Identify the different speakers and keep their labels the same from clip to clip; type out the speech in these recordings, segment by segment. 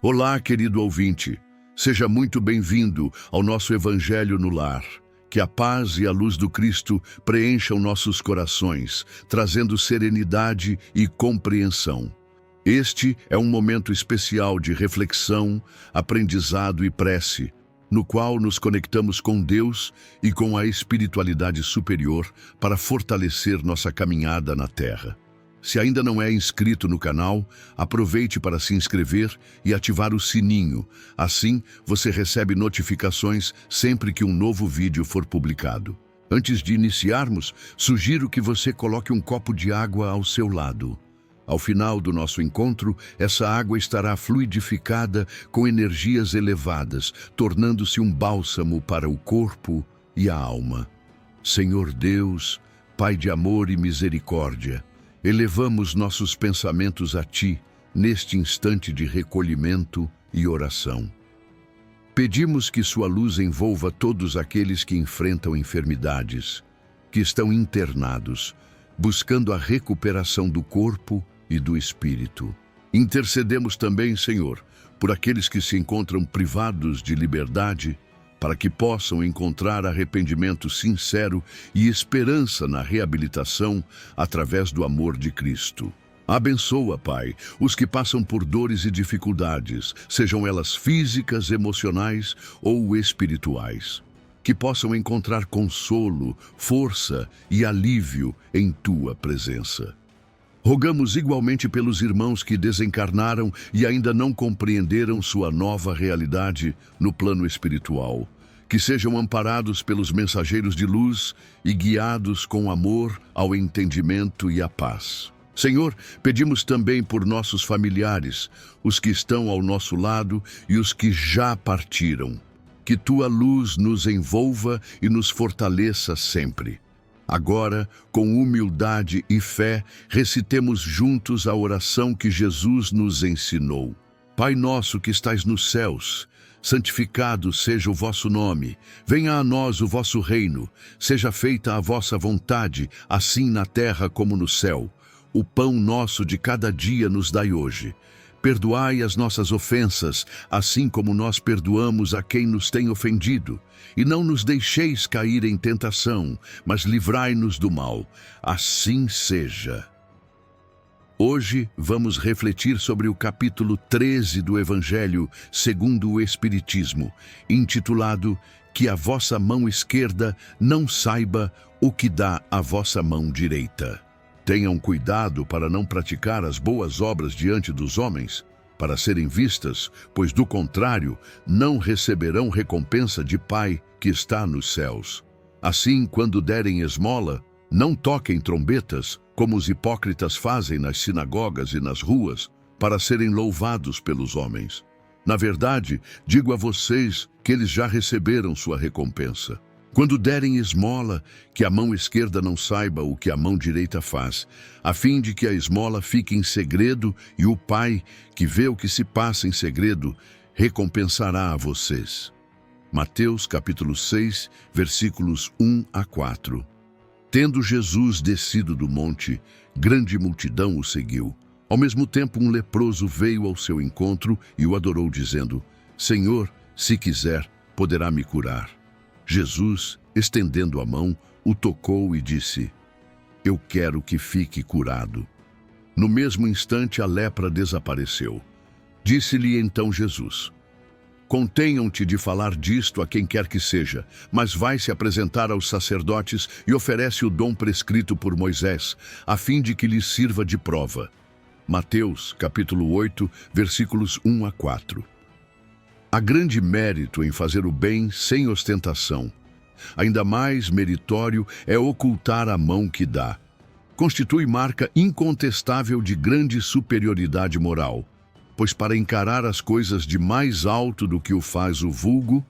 Speaker 1: Olá, querido ouvinte. Seja muito bem-vindo ao nosso Evangelho no Lar. Que a paz e a luz do Cristo preencham nossos corações, trazendo serenidade e compreensão. Este é um momento especial de reflexão, aprendizado e prece, no qual nos conectamos com Deus e com a espiritualidade superior para fortalecer nossa caminhada na Terra. Se ainda não é inscrito no canal, aproveite para se inscrever e ativar o sininho. Assim, você recebe notificações sempre que um novo vídeo for publicado. Antes de iniciarmos, sugiro que você coloque um copo de água ao seu lado. Ao final do nosso encontro, essa água estará fluidificada com energias elevadas, tornando-se um bálsamo para o corpo e a alma. Senhor Deus, Pai de amor e misericórdia, elevamos nossos pensamentos a Ti, neste instante de recolhimento e oração. Pedimos que Sua luz envolva todos aqueles que enfrentam enfermidades, que estão internados, buscando a recuperação do corpo e do espírito. Intercedemos também, Senhor, por aqueles que se encontram privados de liberdade, para que possam encontrar arrependimento sincero e esperança na reabilitação através do amor de Cristo. Abençoa, Pai, os que passam por dores e dificuldades, sejam elas físicas, emocionais ou espirituais. Que possam encontrar consolo, força e alívio em Tua presença. Rogamos igualmente pelos irmãos que desencarnaram e ainda não compreenderam sua nova realidade no plano espiritual. Que sejam amparados pelos mensageiros de luz e guiados com amor ao entendimento e à paz. Senhor, pedimos também por nossos familiares, os que estão ao nosso lado e os que já partiram. Que Tua luz nos envolva e nos fortaleça sempre. Agora, com humildade e fé, recitemos juntos a oração que Jesus nos ensinou. Pai nosso que estais nos céus, santificado seja o vosso nome. Venha a nós o vosso reino. Seja feita a vossa vontade, assim na terra como no céu. O pão nosso de cada dia nos dai hoje. Perdoai as nossas ofensas, assim como nós perdoamos a quem nos tem ofendido. E não nos deixeis cair em tentação, mas livrai-nos do mal. Assim seja. Hoje vamos refletir sobre o capítulo 13 do Evangelho segundo o Espiritismo, intitulado Que a vossa mão esquerda não saiba o que dá a vossa mão direita. Tenham cuidado para não praticar as boas obras diante dos homens, para serem vistas, pois do contrário, não receberão recompensa de Pai que está nos céus. Assim, quando derem esmola, não toquem trombetas, como os hipócritas fazem nas sinagogas e nas ruas, para serem louvados pelos homens. Na verdade, digo a vocês que eles já receberam sua recompensa. Quando derem esmola, que a mão esquerda não saiba o que a mão direita faz, a fim de que a esmola fique em segredo e o Pai, que vê o que se passa em segredo, recompensará a vocês. Mateus capítulo 6, versículos 1 a 4. Tendo Jesus descido do monte, grande multidão o seguiu. Ao mesmo tempo, um leproso veio ao seu encontro e o adorou, dizendo: Senhor, se quiser, poderá me curar. Jesus, estendendo a mão, o tocou e disse: Eu quero que fique curado. No mesmo instante, a lepra desapareceu. Disse-lhe então Jesus: Contenham-te de falar disto a quem quer que seja, mas vai se apresentar aos sacerdotes e oferece o dom prescrito por Moisés, a fim de que lhes sirva de prova. Mateus, capítulo 8, versículos 1 a 4. Há grande mérito em fazer o bem sem ostentação. Ainda mais meritório é ocultar a mão que dá. Constitui marca incontestável de grande superioridade moral, pois para encarar as coisas de mais alto do que o faz o vulgo,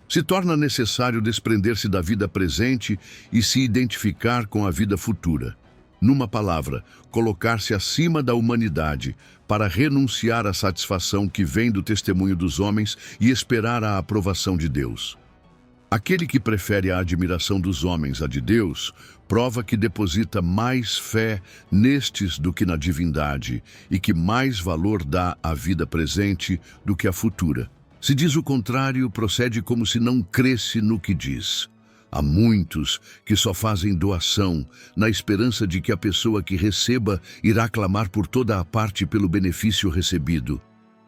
Speaker 1: se torna necessário desprender-se da vida presente e se identificar com a vida futura. Numa palavra, colocar-se acima da humanidade para renunciar à satisfação que vem do testemunho dos homens e esperar a aprovação de Deus. Aquele que prefere a admiração dos homens à de Deus, prova que deposita mais fé nestes do que na divindade e que mais valor dá à vida presente do que à futura. Se diz o contrário, procede como se não cresce no que diz. Há muitos que só fazem doação na esperança de que a pessoa que receba irá clamar por toda a parte pelo benefício recebido.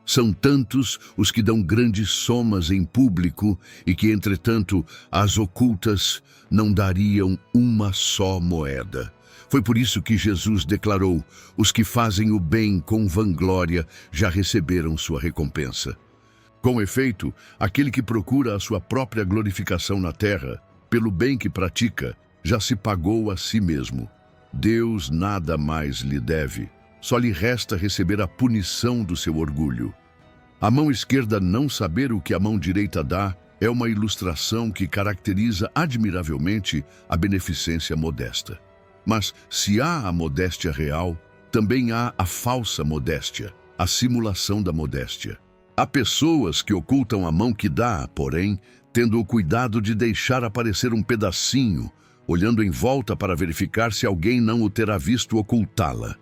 Speaker 1: São tantos os que dão grandes somas em público e que, entretanto, as ocultas não dariam uma só moeda. Foi por isso que Jesus declarou: os que fazem o bem com vanglória já receberam sua recompensa. Com efeito, aquele que procura a sua própria glorificação na terra, pelo bem que pratica, já se pagou a si mesmo. Deus nada mais lhe deve. Só lhe resta receber a punição do seu orgulho. A mão esquerda não saber o que a mão direita dá é uma ilustração que caracteriza admiravelmente a beneficência modesta. Mas se há a modéstia real, também há a falsa modéstia, a simulação da modéstia. Há pessoas que ocultam a mão que dá, porém, tendo o cuidado de deixar aparecer um pedacinho, olhando em volta para verificar se alguém não o terá visto ocultá-la.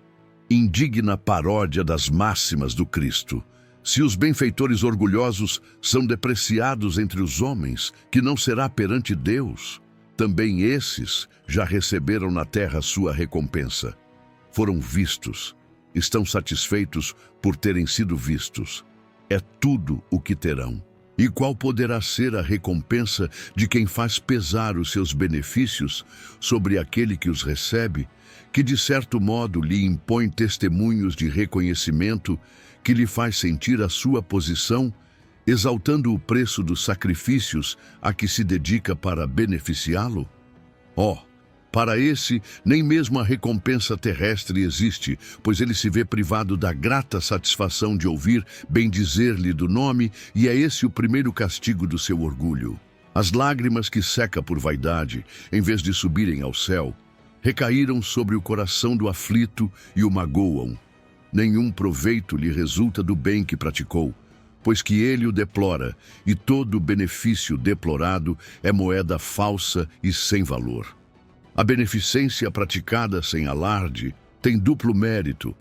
Speaker 1: Indigna paródia das máximas do Cristo. Se os benfeitores orgulhosos são depreciados entre os homens, que não será perante Deus? Também esses já receberam na terra sua recompensa. Foram vistos, estão satisfeitos por terem sido vistos. É tudo o que terão. E qual poderá ser a recompensa de quem faz pesar os seus benefícios sobre aquele que os recebe, que de certo modo lhe impõe testemunhos de reconhecimento, que lhe faz sentir a sua posição, exaltando o preço dos sacrifícios a que se dedica para beneficiá-lo? Para esse, nem mesmo a recompensa terrestre existe, pois ele se vê privado da grata satisfação de ouvir bendizer-lhe do nome, e é esse o primeiro castigo do seu orgulho. As lágrimas que seca por vaidade, em vez de subirem ao céu, recaíram sobre o coração do aflito e o magoam. Nenhum proveito lhe resulta do bem que praticou, pois que ele o deplora, e todo o benefício deplorado é moeda falsa e sem valor. A beneficência praticada sem alarde tem duplo mérito.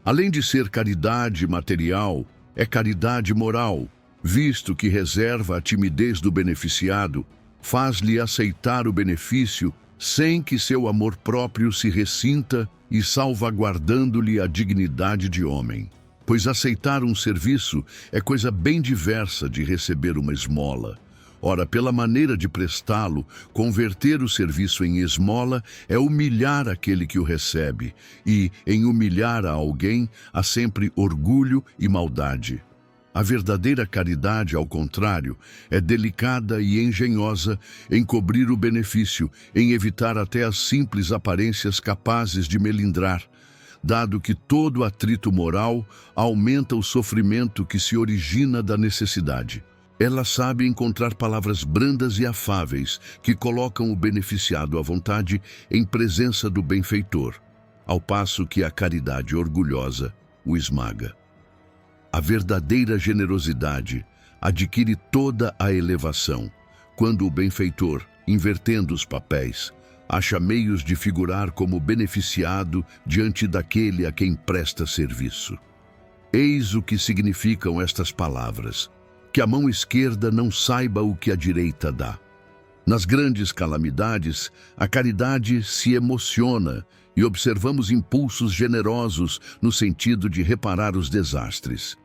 Speaker 1: Além de ser caridade material, é caridade moral, visto que reserva a timidez do beneficiado, faz-lhe aceitar o benefício sem que seu amor próprio se ressinta e salvaguardando-lhe a dignidade de homem. Pois aceitar um serviço é coisa bem diversa de receber uma esmola. Ora, pela maneira de prestá-lo, converter o serviço em esmola é humilhar aquele que o recebe, e, em humilhar a alguém, há sempre orgulho e maldade. A verdadeira caridade, ao contrário, é delicada e engenhosa em cobrir o benefício, em evitar até as simples aparências capazes de melindrar, dado que todo atrito moral aumenta o sofrimento que se origina da necessidade. Ela sabe encontrar palavras brandas e afáveis que colocam o beneficiado à vontade em presença do benfeitor, ao passo que a caridade orgulhosa o esmaga. A verdadeira generosidade adquire toda a elevação quando o benfeitor, invertendo os papéis, acha meios de figurar como beneficiado diante daquele a quem presta serviço. Eis o que significam estas palavras: que a mão esquerda não saiba o que a direita dá. Nas grandes calamidades, a caridade se emociona e observamos impulsos generosos no sentido de reparar os desastres.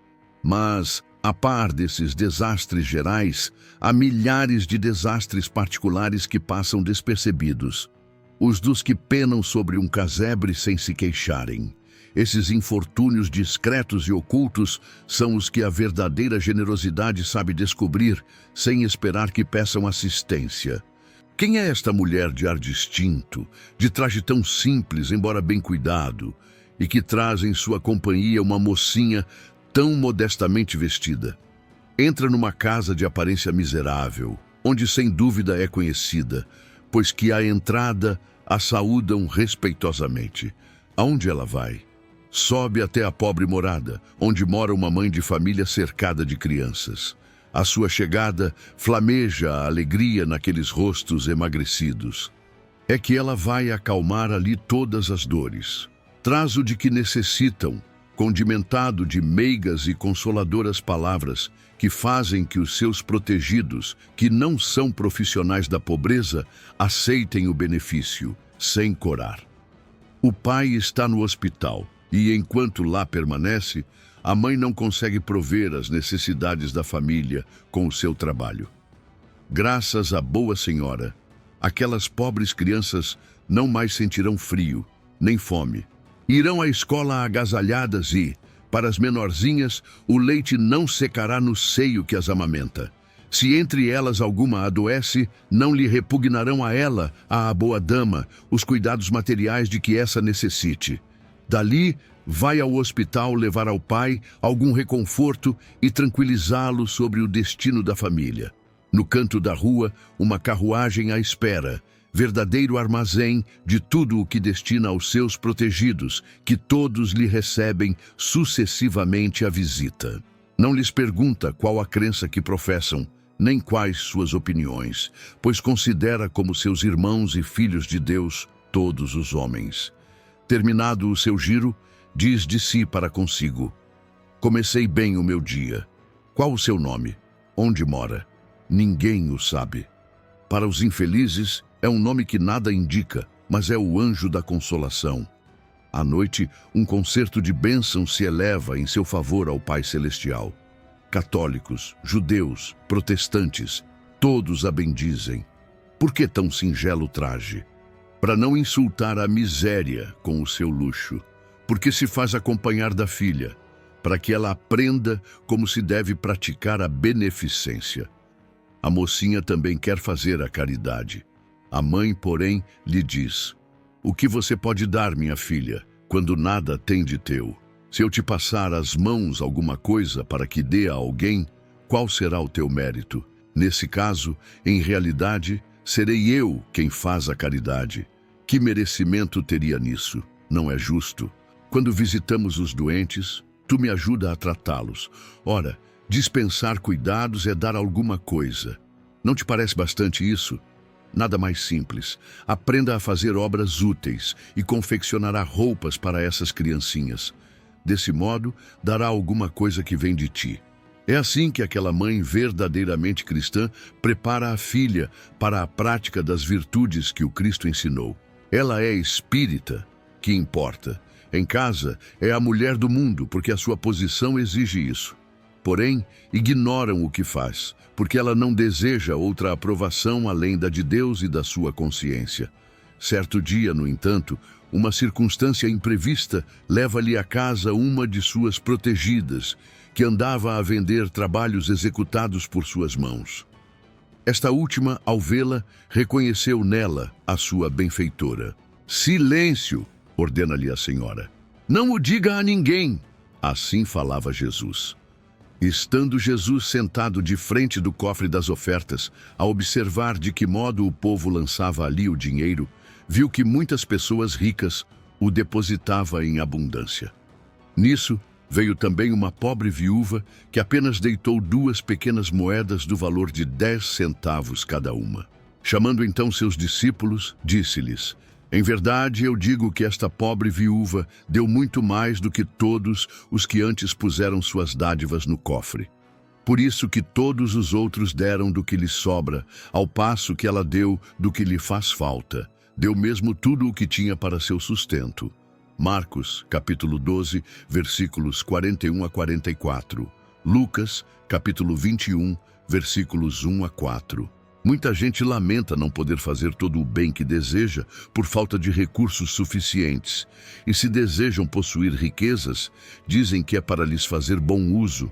Speaker 1: Mas, a par desses desastres gerais, há milhares de desastres particulares que passam despercebidos. Os dos que penam sobre um casebre sem se queixarem. Esses infortúnios discretos e ocultos são os que a verdadeira generosidade sabe descobrir, sem esperar que peçam assistência. Quem é esta mulher de ar distinto, de traje tão simples, embora bem cuidado, e que traz em sua companhia uma mocinha tão modestamente vestida? Entra numa casa de aparência miserável, onde sem dúvida é conhecida, pois que à entrada a saúdam respeitosamente. Aonde ela vai? Sobe até a pobre morada, onde mora uma mãe de família cercada de crianças. À sua chegada, flameja a alegria naqueles rostos emagrecidos. É que ela vai acalmar ali todas as dores. Traz o de que necessitam, condimentado de meigas e consoladoras palavras que fazem que os seus protegidos, que não são profissionais da pobreza, aceitem o benefício, sem corar. O pai está no hospital e, enquanto lá permanece, a mãe não consegue prover as necessidades da família com o seu trabalho. Graças à Boa Senhora, aquelas pobres crianças não mais sentirão frio, nem fome. Irão à escola agasalhadas e, para as menorzinhas, o leite não secará no seio que as amamenta. Se entre elas alguma adoece, não lhe repugnarão a ela, à boa dama, os cuidados materiais de que essa necessite. Dali, vai ao hospital levar ao pai algum reconforto e tranquilizá-lo sobre o destino da família. No canto da rua, uma carruagem à espera, verdadeiro armazém de tudo o que destina aos seus protegidos, que todos lhe recebem sucessivamente a visita. Não lhes pergunta qual a crença que professam, nem quais suas opiniões, pois considera como seus irmãos e filhos de Deus todos os homens. Terminado o seu giro, diz de si para consigo: comecei bem o meu dia. Qual o seu nome? Onde mora? Ninguém o sabe. Para os infelizes, é um nome que nada indica, mas é o anjo da consolação. À noite, um concerto de bênçãos se eleva em seu favor ao Pai Celestial. Católicos, judeus, protestantes, todos a bendizem. Por que tão singelo traje? Para não insultar a miséria com o seu luxo, porque se faz acompanhar da filha, para que ela aprenda como se deve praticar a beneficência. A mocinha também quer fazer a caridade. A mãe, porém, lhe diz: o que você pode dar, minha filha, quando nada tem de teu? Se eu te passar às mãos alguma coisa para que dê a alguém, qual será o teu mérito? Nesse caso, em realidade, serei eu quem faz a caridade. Que merecimento teria nisso? Não é justo. Quando visitamos os doentes, tu me ajuda a tratá-los. Ora, dispensar cuidados é dar alguma coisa. Não te parece bastante isso? Nada mais simples. Aprenda a fazer obras úteis e confeccionará roupas para essas criancinhas. Desse modo, dará alguma coisa que vem de ti. É assim que aquela mãe verdadeiramente cristã prepara a filha para a prática das virtudes que o Cristo ensinou. Ela é espírita, que importa. Em casa, é a mulher do mundo, porque a sua posição exige isso. Porém, ignoram o que faz, porque ela não deseja outra aprovação além da de Deus e da sua consciência. Certo dia, no entanto, uma circunstância imprevista leva-lhe à casa uma de suas protegidas, que andava a vender trabalhos executados por suas mãos. Esta última, ao vê-la, reconheceu nela a sua benfeitora. Silêncio! Ordena-lhe a senhora. Não o diga a ninguém! Assim falava Jesus. Estando Jesus sentado de frente do cofre das ofertas, a observar de que modo o povo lançava ali o dinheiro, viu que muitas pessoas ricas o depositavam em abundância. Nisso, veio também uma pobre viúva que apenas deitou 2 pequenas moedas do valor de 10 centavos cada uma. Chamando então seus discípulos, disse-lhes: em verdade, eu digo que esta pobre viúva deu muito mais do que todos os que antes puseram suas dádivas no cofre. Por isso que todos os outros deram do que lhes sobra, ao passo que ela deu do que lhe faz falta. Deu mesmo tudo o que tinha para seu sustento. Marcos, capítulo 12, versículos 41 a 44. Lucas, capítulo 21, versículos 1 a 4. Muita gente lamenta não poder fazer todo o bem que deseja por falta de recursos suficientes. E se desejam possuir riquezas, dizem que é para lhes fazer bom uso.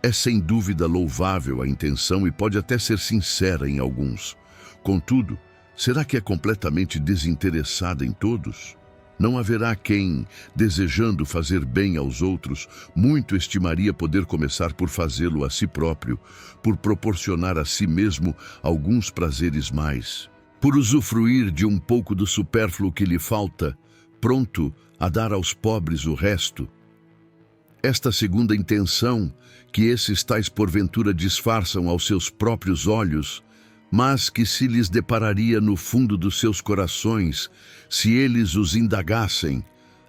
Speaker 1: É sem dúvida louvável a intenção e pode até ser sincera em alguns. Contudo, será que é completamente desinteressada em todos? Não haverá quem, desejando fazer bem aos outros, muito estimaria poder começar por fazê-lo a si próprio, por proporcionar a si mesmo alguns prazeres mais, por usufruir de um pouco do supérfluo que lhe falta, pronto a dar aos pobres o resto. Esta segunda intenção, que esses tais porventura disfarçam aos seus próprios olhos, mas que se lhes depararia no fundo dos seus corações, se eles os indagassem,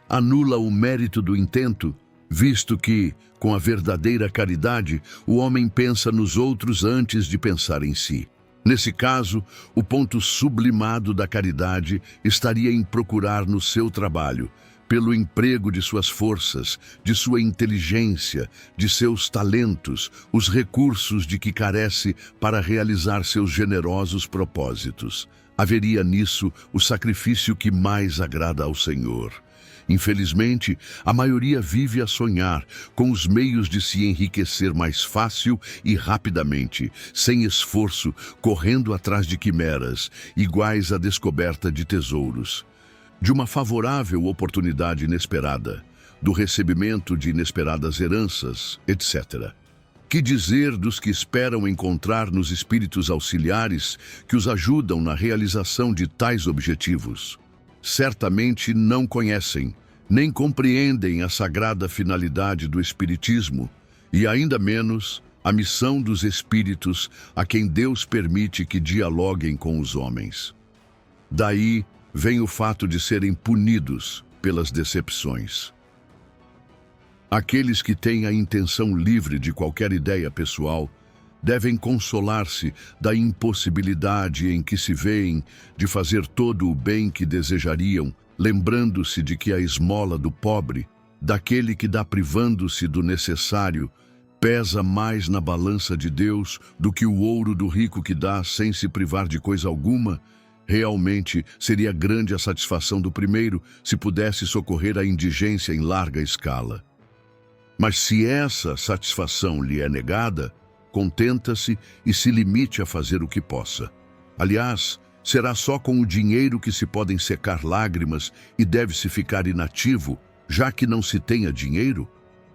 Speaker 1: anula o mérito do intento, visto que, com a verdadeira caridade, o homem pensa nos outros antes de pensar em si. Nesse caso, o ponto sublimado da caridade estaria em procurar no seu trabalho, pelo emprego de suas forças, de sua inteligência, de seus talentos, os recursos de que carece para realizar seus generosos propósitos. Haveria nisso o sacrifício que mais agrada ao Senhor. Infelizmente, a maioria vive a sonhar com os meios de se enriquecer mais fácil e rapidamente, sem esforço, correndo atrás de quimeras, iguais à descoberta de tesouros, de uma favorável oportunidade inesperada, do recebimento de inesperadas heranças, etc. Que dizer dos que esperam encontrar nos espíritos auxiliares que os ajudam na realização de tais objetivos? Certamente não conhecem, nem compreendem a sagrada finalidade do Espiritismo e, ainda menos, a missão dos espíritos a quem Deus permite que dialoguem com os homens. Daí vem o fato de serem punidos pelas decepções. Aqueles que têm a intenção livre de qualquer ideia pessoal devem consolar-se da impossibilidade em que se veem de fazer todo o bem que desejariam, lembrando-se de que a esmola do pobre, daquele que dá privando-se do necessário, pesa mais na balança de Deus do que o ouro do rico que dá sem se privar de coisa alguma. Realmente seria grande a satisfação do primeiro se pudesse socorrer a indigência em larga escala. Mas se essa satisfação lhe é negada, contenta-se e se limite a fazer o que possa. Aliás, será só com o dinheiro que se podem secar lágrimas e deve-se ficar inativo, já que não se tenha dinheiro?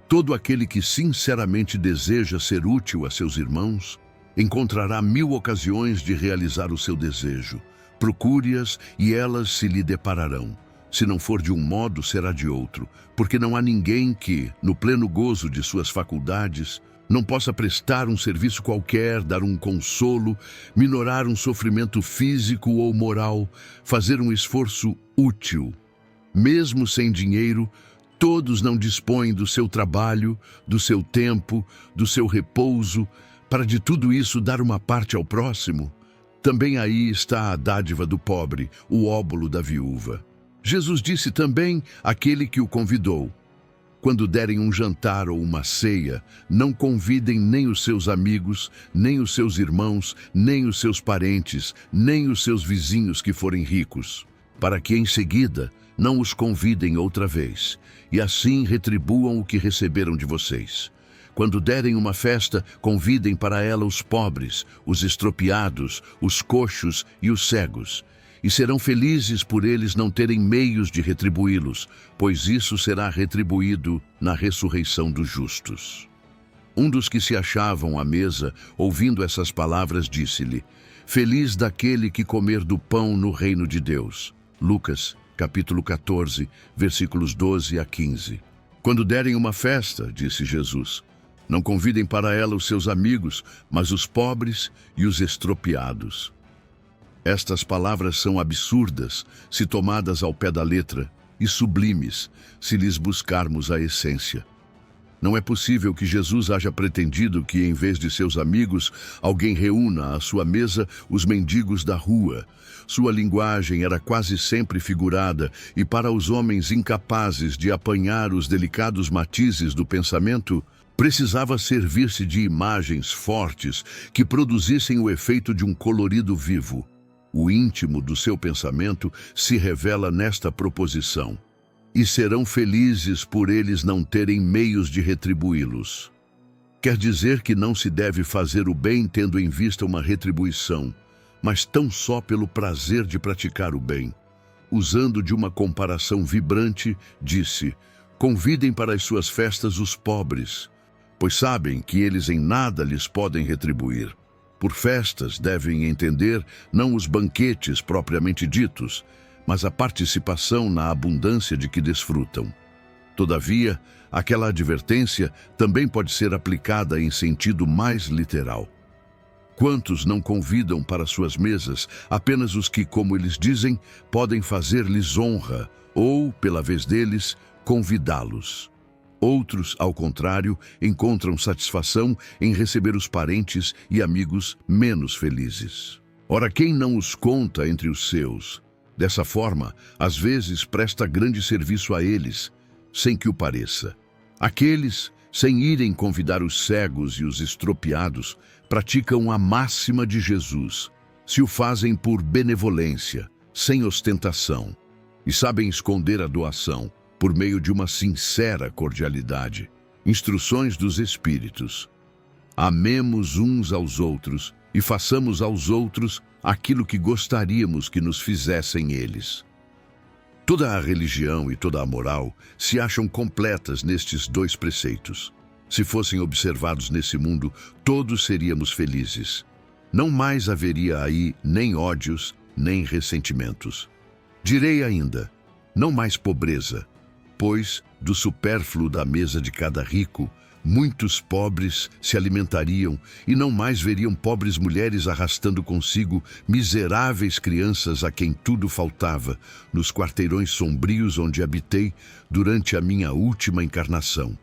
Speaker 1: Todo aquele que sinceramente deseja ser útil a seus irmãos, encontrará 1000 ocasiões de realizar o seu desejo. Procure-as e elas se lhe depararão. Se não for de um modo, será de outro, porque não há ninguém que, no pleno gozo de suas faculdades, não possa prestar um serviço qualquer, dar um consolo, minorar um sofrimento físico ou moral, fazer um esforço útil. Mesmo sem dinheiro, todos não dispõem do seu trabalho, do seu tempo, do seu repouso, para de tudo isso dar uma parte ao próximo. Também aí está a dádiva do pobre, o óbolo da viúva. Jesus disse também àquele que o convidou: quando derem um jantar ou uma ceia, não convidem nem os seus amigos, nem os seus irmãos, nem os seus parentes, nem os seus vizinhos que forem ricos, para que em seguida não os convidem outra vez, e assim retribuam o que receberam de vocês. Quando derem uma festa, convidem para ela os pobres, os estropiados, os coxos e os cegos, e serão felizes por eles não terem meios de retribuí-los, pois isso será retribuído na ressurreição dos justos. Um dos que se achavam à mesa, ouvindo essas palavras, disse-lhe: feliz daquele que comer do pão no reino de Deus. Lucas, capítulo 14, versículos 12 a 15. Quando derem uma festa, disse Jesus, não convidem para ela os seus amigos, mas os pobres e os estropiados. Estas palavras são absurdas, se tomadas ao pé da letra, e sublimes, se lhes buscarmos a essência. Não é possível que Jesus haja pretendido que, em vez de seus amigos, alguém reúna à sua mesa os mendigos da rua. Sua linguagem era quase sempre figurada, e para os homens incapazes de apanhar os delicados matizes do pensamento, precisava servir-se de imagens fortes que produzissem o efeito de um colorido vivo. O íntimo do seu pensamento se revela nesta proposição: e serão felizes por eles não terem meios de retribuí-los. Quer dizer que não se deve fazer o bem tendo em vista uma retribuição, mas tão só pelo prazer de praticar o bem. Usando de uma comparação vibrante, disse: convidem para as suas festas os pobres, pois sabem que eles em nada lhes podem retribuir. Por festas devem entender não os banquetes propriamente ditos, mas a participação na abundância de que desfrutam. Todavia, aquela advertência também pode ser aplicada em sentido mais literal. Quantos não convidam para suas mesas apenas os que, como eles dizem, podem fazer-lhes honra ou, pela vez deles, convidá-los? Outros, ao contrário, encontram satisfação em receber os parentes e amigos menos felizes. Ora, quem não os conta entre os seus? Dessa forma, às vezes presta grande serviço a eles, sem que o pareça. Aqueles, sem irem convidar os cegos e os estropiados, praticam a máxima de Jesus. Se o fazem por benevolência, sem ostentação, e sabem esconder a doação por meio de uma sincera cordialidade. Instruções dos Espíritos. Amemos uns aos outros e façamos aos outros aquilo que gostaríamos que nos fizessem eles. Toda a religião e toda a moral se acham completas nestes dois preceitos. Se fossem observados nesse mundo, todos seríamos felizes. Não mais haveria aí nem ódios, nem ressentimentos. Direi ainda, não mais pobreza, pois, do supérfluo da mesa de cada rico, muitos pobres se alimentariam e não mais veriam pobres mulheres arrastando consigo miseráveis crianças a quem tudo faltava, nos quarteirões sombrios onde habitei durante a minha última encarnação.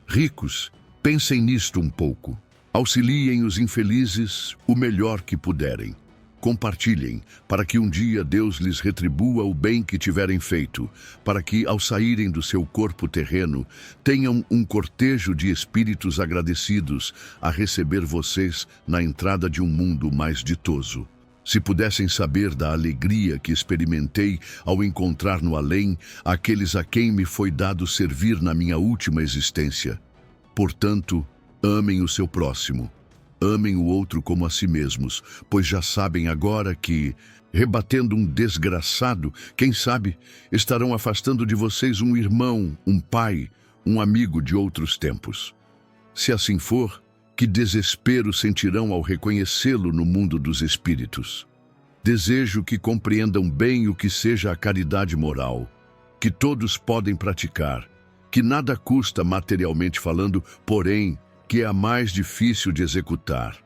Speaker 1: Ricos, pensem nisto um pouco. Auxiliem os infelizes o melhor que puderem. Compartilhem, para que um dia Deus lhes retribua o bem que tiverem feito, para que, ao saírem do seu corpo terreno, tenham um cortejo de espíritos agradecidos a receber vocês na entrada de um mundo mais ditoso. Se pudessem saber da alegria que experimentei ao encontrar no além aqueles a quem me foi dado servir na minha última existência. Portanto, amem o seu próximo. Amem o outro como a si mesmos, pois já sabem agora que, rebatendo um desgraçado, quem sabe, estarão afastando de vocês um irmão, um pai, um amigo de outros tempos. Se assim for, que desespero sentirão ao reconhecê-lo no mundo dos espíritos. Desejo que compreendam bem o que seja a caridade moral, que todos podem praticar, que nada custa materialmente falando, porém, que é a mais difícil de executar.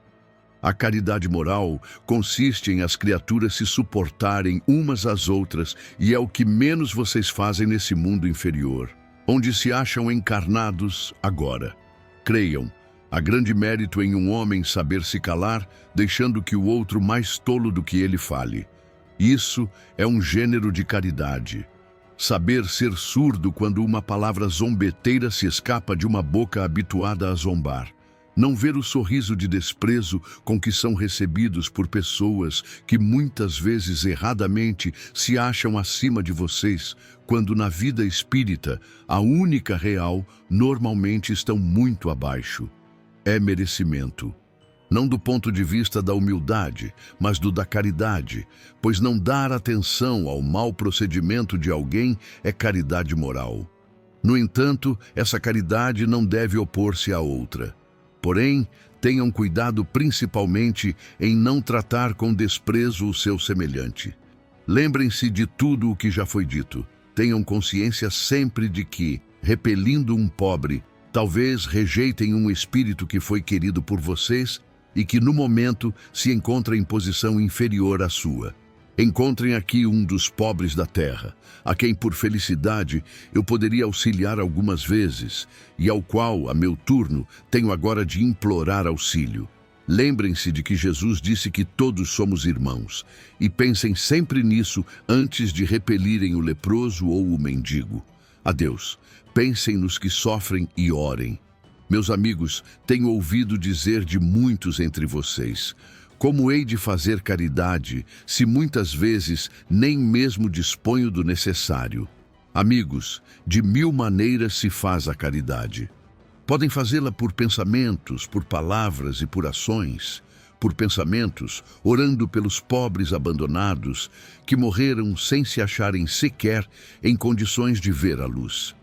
Speaker 1: A caridade moral consiste em as criaturas se suportarem umas às outras e é o que menos vocês fazem nesse mundo inferior, onde se acham encarnados agora. Creiam, há grande mérito em um homem saber se calar, deixando que o outro mais tolo do que ele fale. Isso é um gênero de caridade. Saber ser surdo quando uma palavra zombeteira se escapa de uma boca habituada a zombar. Não ver o sorriso de desprezo com que são recebidos por pessoas que muitas vezes erradamente se acham acima de vocês, quando na vida espírita, a única real, normalmente estão muito abaixo. É merecimento. Não do ponto de vista da humildade, mas do da caridade, pois não dar atenção ao mau procedimento de alguém é caridade moral. No entanto, essa caridade não deve opor-se à outra. Porém, tenham cuidado principalmente em não tratar com desprezo o seu semelhante. Lembrem-se de tudo o que já foi dito. Tenham consciência sempre de que, repelindo um pobre, talvez rejeitem um espírito que foi querido por vocês e que no momento se encontra em posição inferior à sua. Encontrem aqui um dos pobres da terra, a quem por felicidade eu poderia auxiliar algumas vezes, e ao qual, a meu turno, tenho agora de implorar auxílio. Lembrem-se de que Jesus disse que todos somos irmãos, e pensem sempre nisso antes de repelirem o leproso ou o mendigo. Adeus, pensem nos que sofrem e orem. Meus amigos, tenho ouvido dizer de muitos entre vocês: como hei de fazer caridade, se muitas vezes nem mesmo disponho do necessário? Amigos, de 1000 maneiras se faz a caridade. Podem fazê-la por pensamentos, por palavras e por ações. Por pensamentos, orando pelos pobres abandonados, que morreram sem se acharem sequer em condições de ver a luz.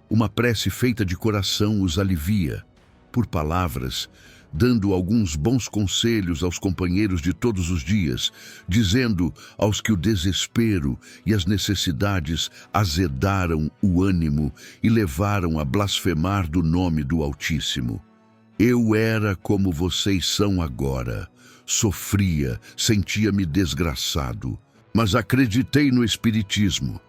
Speaker 1: Uma prece feita de coração os alivia. Por palavras, dando alguns bons conselhos aos companheiros de todos os dias, dizendo aos que o desespero e as necessidades azedaram o ânimo e levaram a blasfemar do nome do Altíssimo. Eu era como vocês são agora. Sofria, sentia-me desgraçado, mas acreditei no Espiritismo.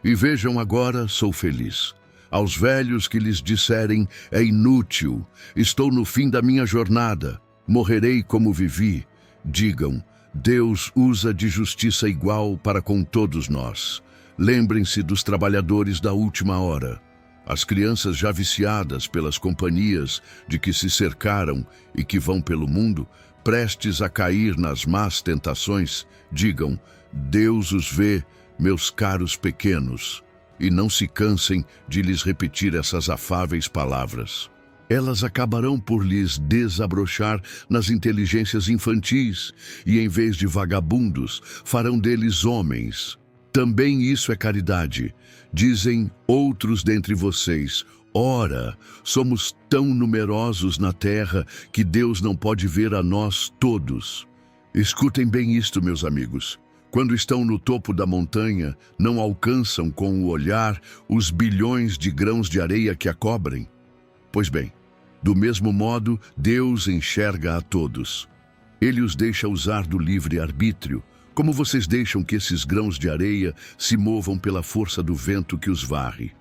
Speaker 1: E vejam agora, sou feliz. Aos velhos que lhes disserem, é inútil, estou no fim da minha jornada, morrerei como vivi, digam, Deus usa de justiça igual para com todos nós. Lembrem-se dos trabalhadores da última hora. As crianças já viciadas pelas companhias de que se cercaram e que vão pelo mundo, prestes a cair nas más tentações, digam, Deus os vê, meus caros pequenos, e não se cansem de lhes repetir essas afáveis palavras. Elas acabarão por lhes desabrochar nas inteligências infantis e, em vez de vagabundos, farão deles homens. Também isso é caridade. Dizem outros dentre vocês, ora, somos tão numerosos na terra que Deus não pode ver a nós todos. Escutem bem isto, meus amigos. Quando estão no topo da montanha, não alcançam com o olhar os bilhões de grãos de areia que a cobrem? Pois bem, do mesmo modo, Deus enxerga a todos. Ele os deixa usar do livre-arbítrio, como vocês deixam que esses grãos de areia se movam pela força do vento que os varre.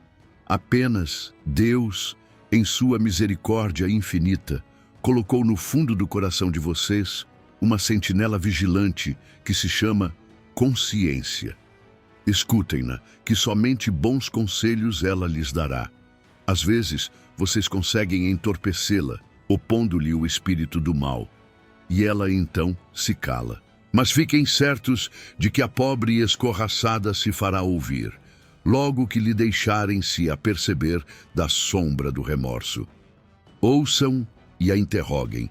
Speaker 1: Apenas Deus, em sua misericórdia infinita, colocou no fundo do coração de vocês uma sentinela vigilante que se chama consciência. Escutem-na, que somente bons conselhos ela lhes dará. Às vezes, vocês conseguem entorpecê-la, opondo-lhe o espírito do mal, e ela então se cala. Mas fiquem certos de que a pobre escorraçada se fará ouvir, logo que lhe deixarem se aperceber da sombra do remorso. Ouçam e a interroguem,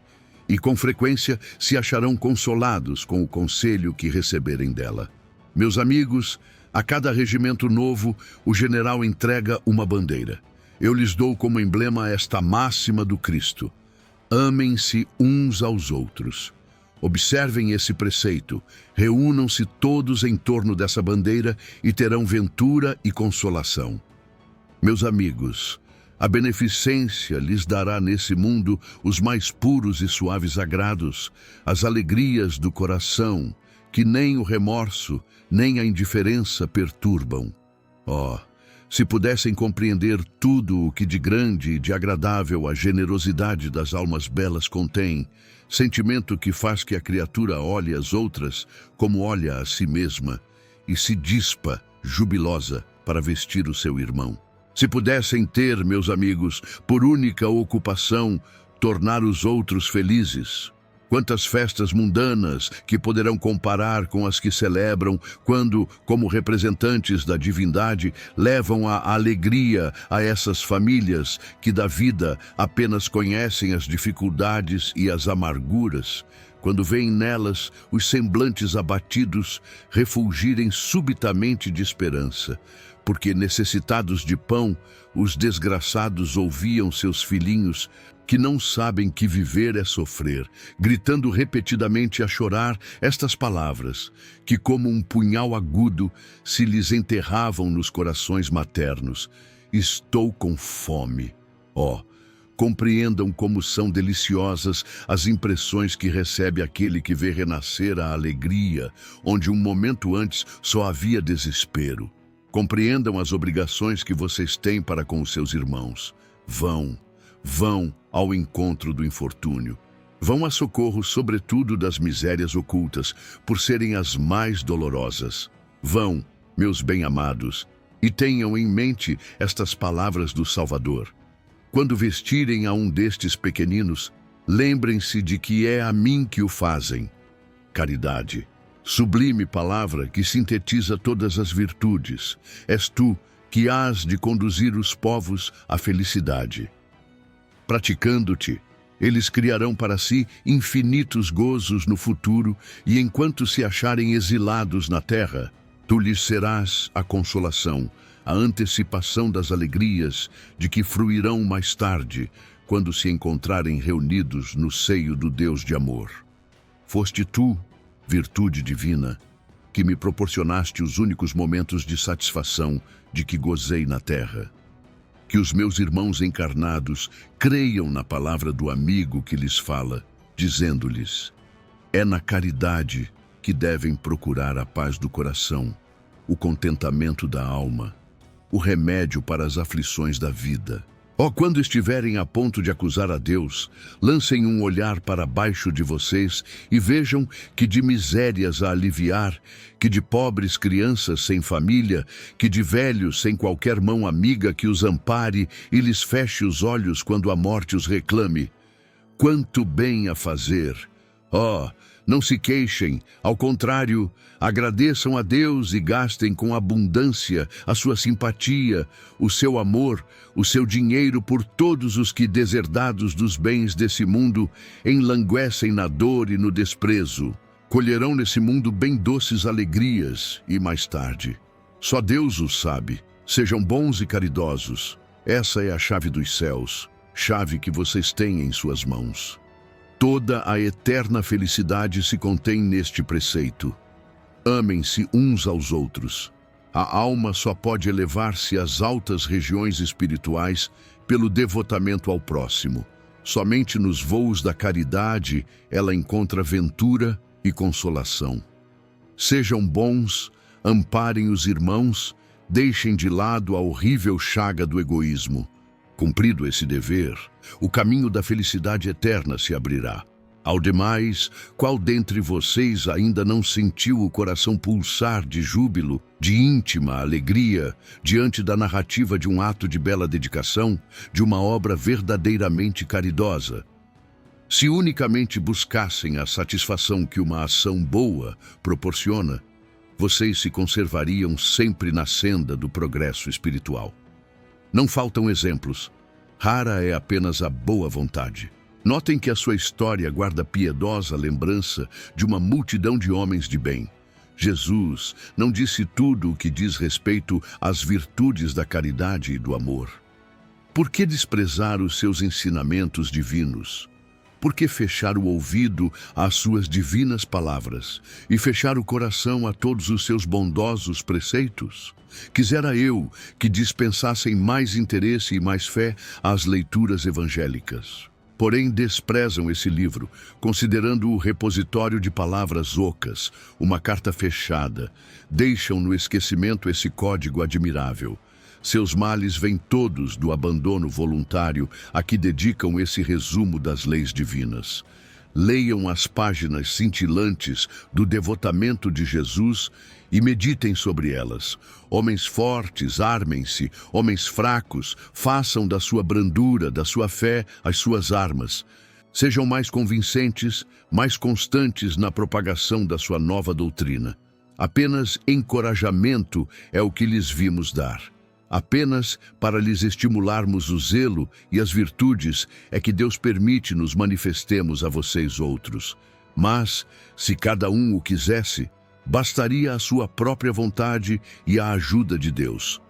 Speaker 1: e com frequência se acharão consolados com o conselho que receberem dela. Meus amigos, a cada regimento novo, o general entrega uma bandeira. Eu lhes dou como emblema esta máxima do Cristo: amem-se uns aos outros. Observem esse preceito, reúnam-se todos em torno dessa bandeira e terão ventura e consolação. Meus amigos, a beneficência lhes dará nesse mundo os mais puros e suaves agrados, as alegrias do coração, que nem o remorso, nem a indiferença perturbam. Oh, se pudessem compreender tudo o que de grande e de agradável a generosidade das almas belas contém, sentimento que faz que a criatura olhe as outras como olha a si mesma e se dispa, jubilosa, para vestir o seu irmão. Se pudessem ter, meus amigos, por única ocupação, tornar os outros felizes. Quantas festas mundanas que poderão comparar com as que celebram quando, como representantes da divindade, levam a alegria a essas famílias que da vida apenas conhecem as dificuldades e as amarguras, quando veem nelas os semblantes abatidos refulgirem subitamente de esperança, porque necessitados de pão, os desgraçados ouviam seus filhinhos que não sabem que viver é sofrer, gritando repetidamente a chorar estas palavras, que como um punhal agudo se lhes enterravam nos corações maternos: estou com fome. Ó, compreendam como são deliciosas as impressões que recebe aquele que vê renascer a alegria, onde um momento antes só havia desespero. Compreendam as obrigações que vocês têm para com os seus irmãos. Vão ao encontro do infortúnio. Vão a socorro, sobretudo, das misérias ocultas, por serem as mais dolorosas. Vão, meus bem-amados, e tenham em mente estas palavras do Salvador. Quando vestirem a um destes pequeninos, lembrem-se de que é a mim que o fazem. Caridade, sublime palavra que sintetiza todas as virtudes. És tu que hás de conduzir os povos à felicidade. Praticando-te, eles criarão para si infinitos gozos no futuro, e enquanto se acharem exilados na terra, tu lhes serás a consolação, a antecipação das alegrias de que fruirão mais tarde, quando se encontrarem reunidos no seio do Deus de amor. Foste tu, virtude divina, que me proporcionaste os únicos momentos de satisfação de que gozei na terra. Que os meus irmãos encarnados creiam na palavra do amigo que lhes fala, dizendo-lhes: é na caridade que devem procurar a paz do coração, o contentamento da alma, o remédio para as aflições da vida. Quando estiverem a ponto de acusar a Deus, lancem um olhar para baixo de vocês e vejam que de misérias a aliviar, que de pobres crianças sem família, que de velhos sem qualquer mão amiga que os ampare e lhes feche os olhos quando a morte os reclame. Quanto bem a fazer! Não se queixem, ao contrário, agradeçam a Deus e gastem com abundância a sua simpatia, o seu amor, o seu dinheiro por todos os que, deserdados dos bens desse mundo, enlanguecem na dor e no desprezo. Colherão nesse mundo bem doces alegrias e mais tarde. Só Deus o sabe. Sejam bons e caridosos. Essa é a chave dos céus, chave que vocês têm em suas mãos. Toda a eterna felicidade se contém neste preceito. Amem-se uns aos outros. A alma só pode elevar-se às altas regiões espirituais pelo devotamento ao próximo. Somente nos voos da caridade ela encontra ventura e consolação. Sejam bons, amparem os irmãos, deixem de lado a horrível chaga do egoísmo. Cumprido esse dever, o caminho da felicidade eterna se abrirá. Ao demais, qual dentre vocês ainda não sentiu o coração pulsar de júbilo, de íntima alegria, diante da narrativa de um ato de bela dedicação, de uma obra verdadeiramente caridosa? Se unicamente buscassem a satisfação que uma ação boa proporciona, vocês se conservariam sempre na senda do progresso espiritual. Não faltam exemplos. Rara é apenas a boa vontade. Notem que a sua história guarda piedosa lembrança de uma multidão de homens de bem. Jesus não disse tudo o que diz respeito às virtudes da caridade e do amor. Por que desprezar os seus ensinamentos divinos? Por que fechar o ouvido às suas divinas palavras e fechar o coração a todos os seus bondosos preceitos? Quisera eu que dispensassem mais interesse e mais fé às leituras evangélicas. Porém, desprezam esse livro, considerando-o repositório de palavras ocas, uma carta fechada. Deixam no esquecimento esse código admirável. Seus males vêm todos do abandono voluntário a que dedicam esse resumo das leis divinas. Leiam as páginas cintilantes do devotamento de Jesus e meditem sobre elas. Homens fortes, armem-se. Homens fracos, façam da sua brandura, da sua fé, as suas armas. Sejam mais convincentes, mais constantes na propagação da sua nova doutrina. Apenas encorajamento é o que lhes vimos dar. Apenas para lhes estimularmos o zelo e as virtudes é que Deus permite nos manifestemos a vocês outros. Mas, se cada um o quisesse, bastaria a sua própria vontade e a ajuda de Deus.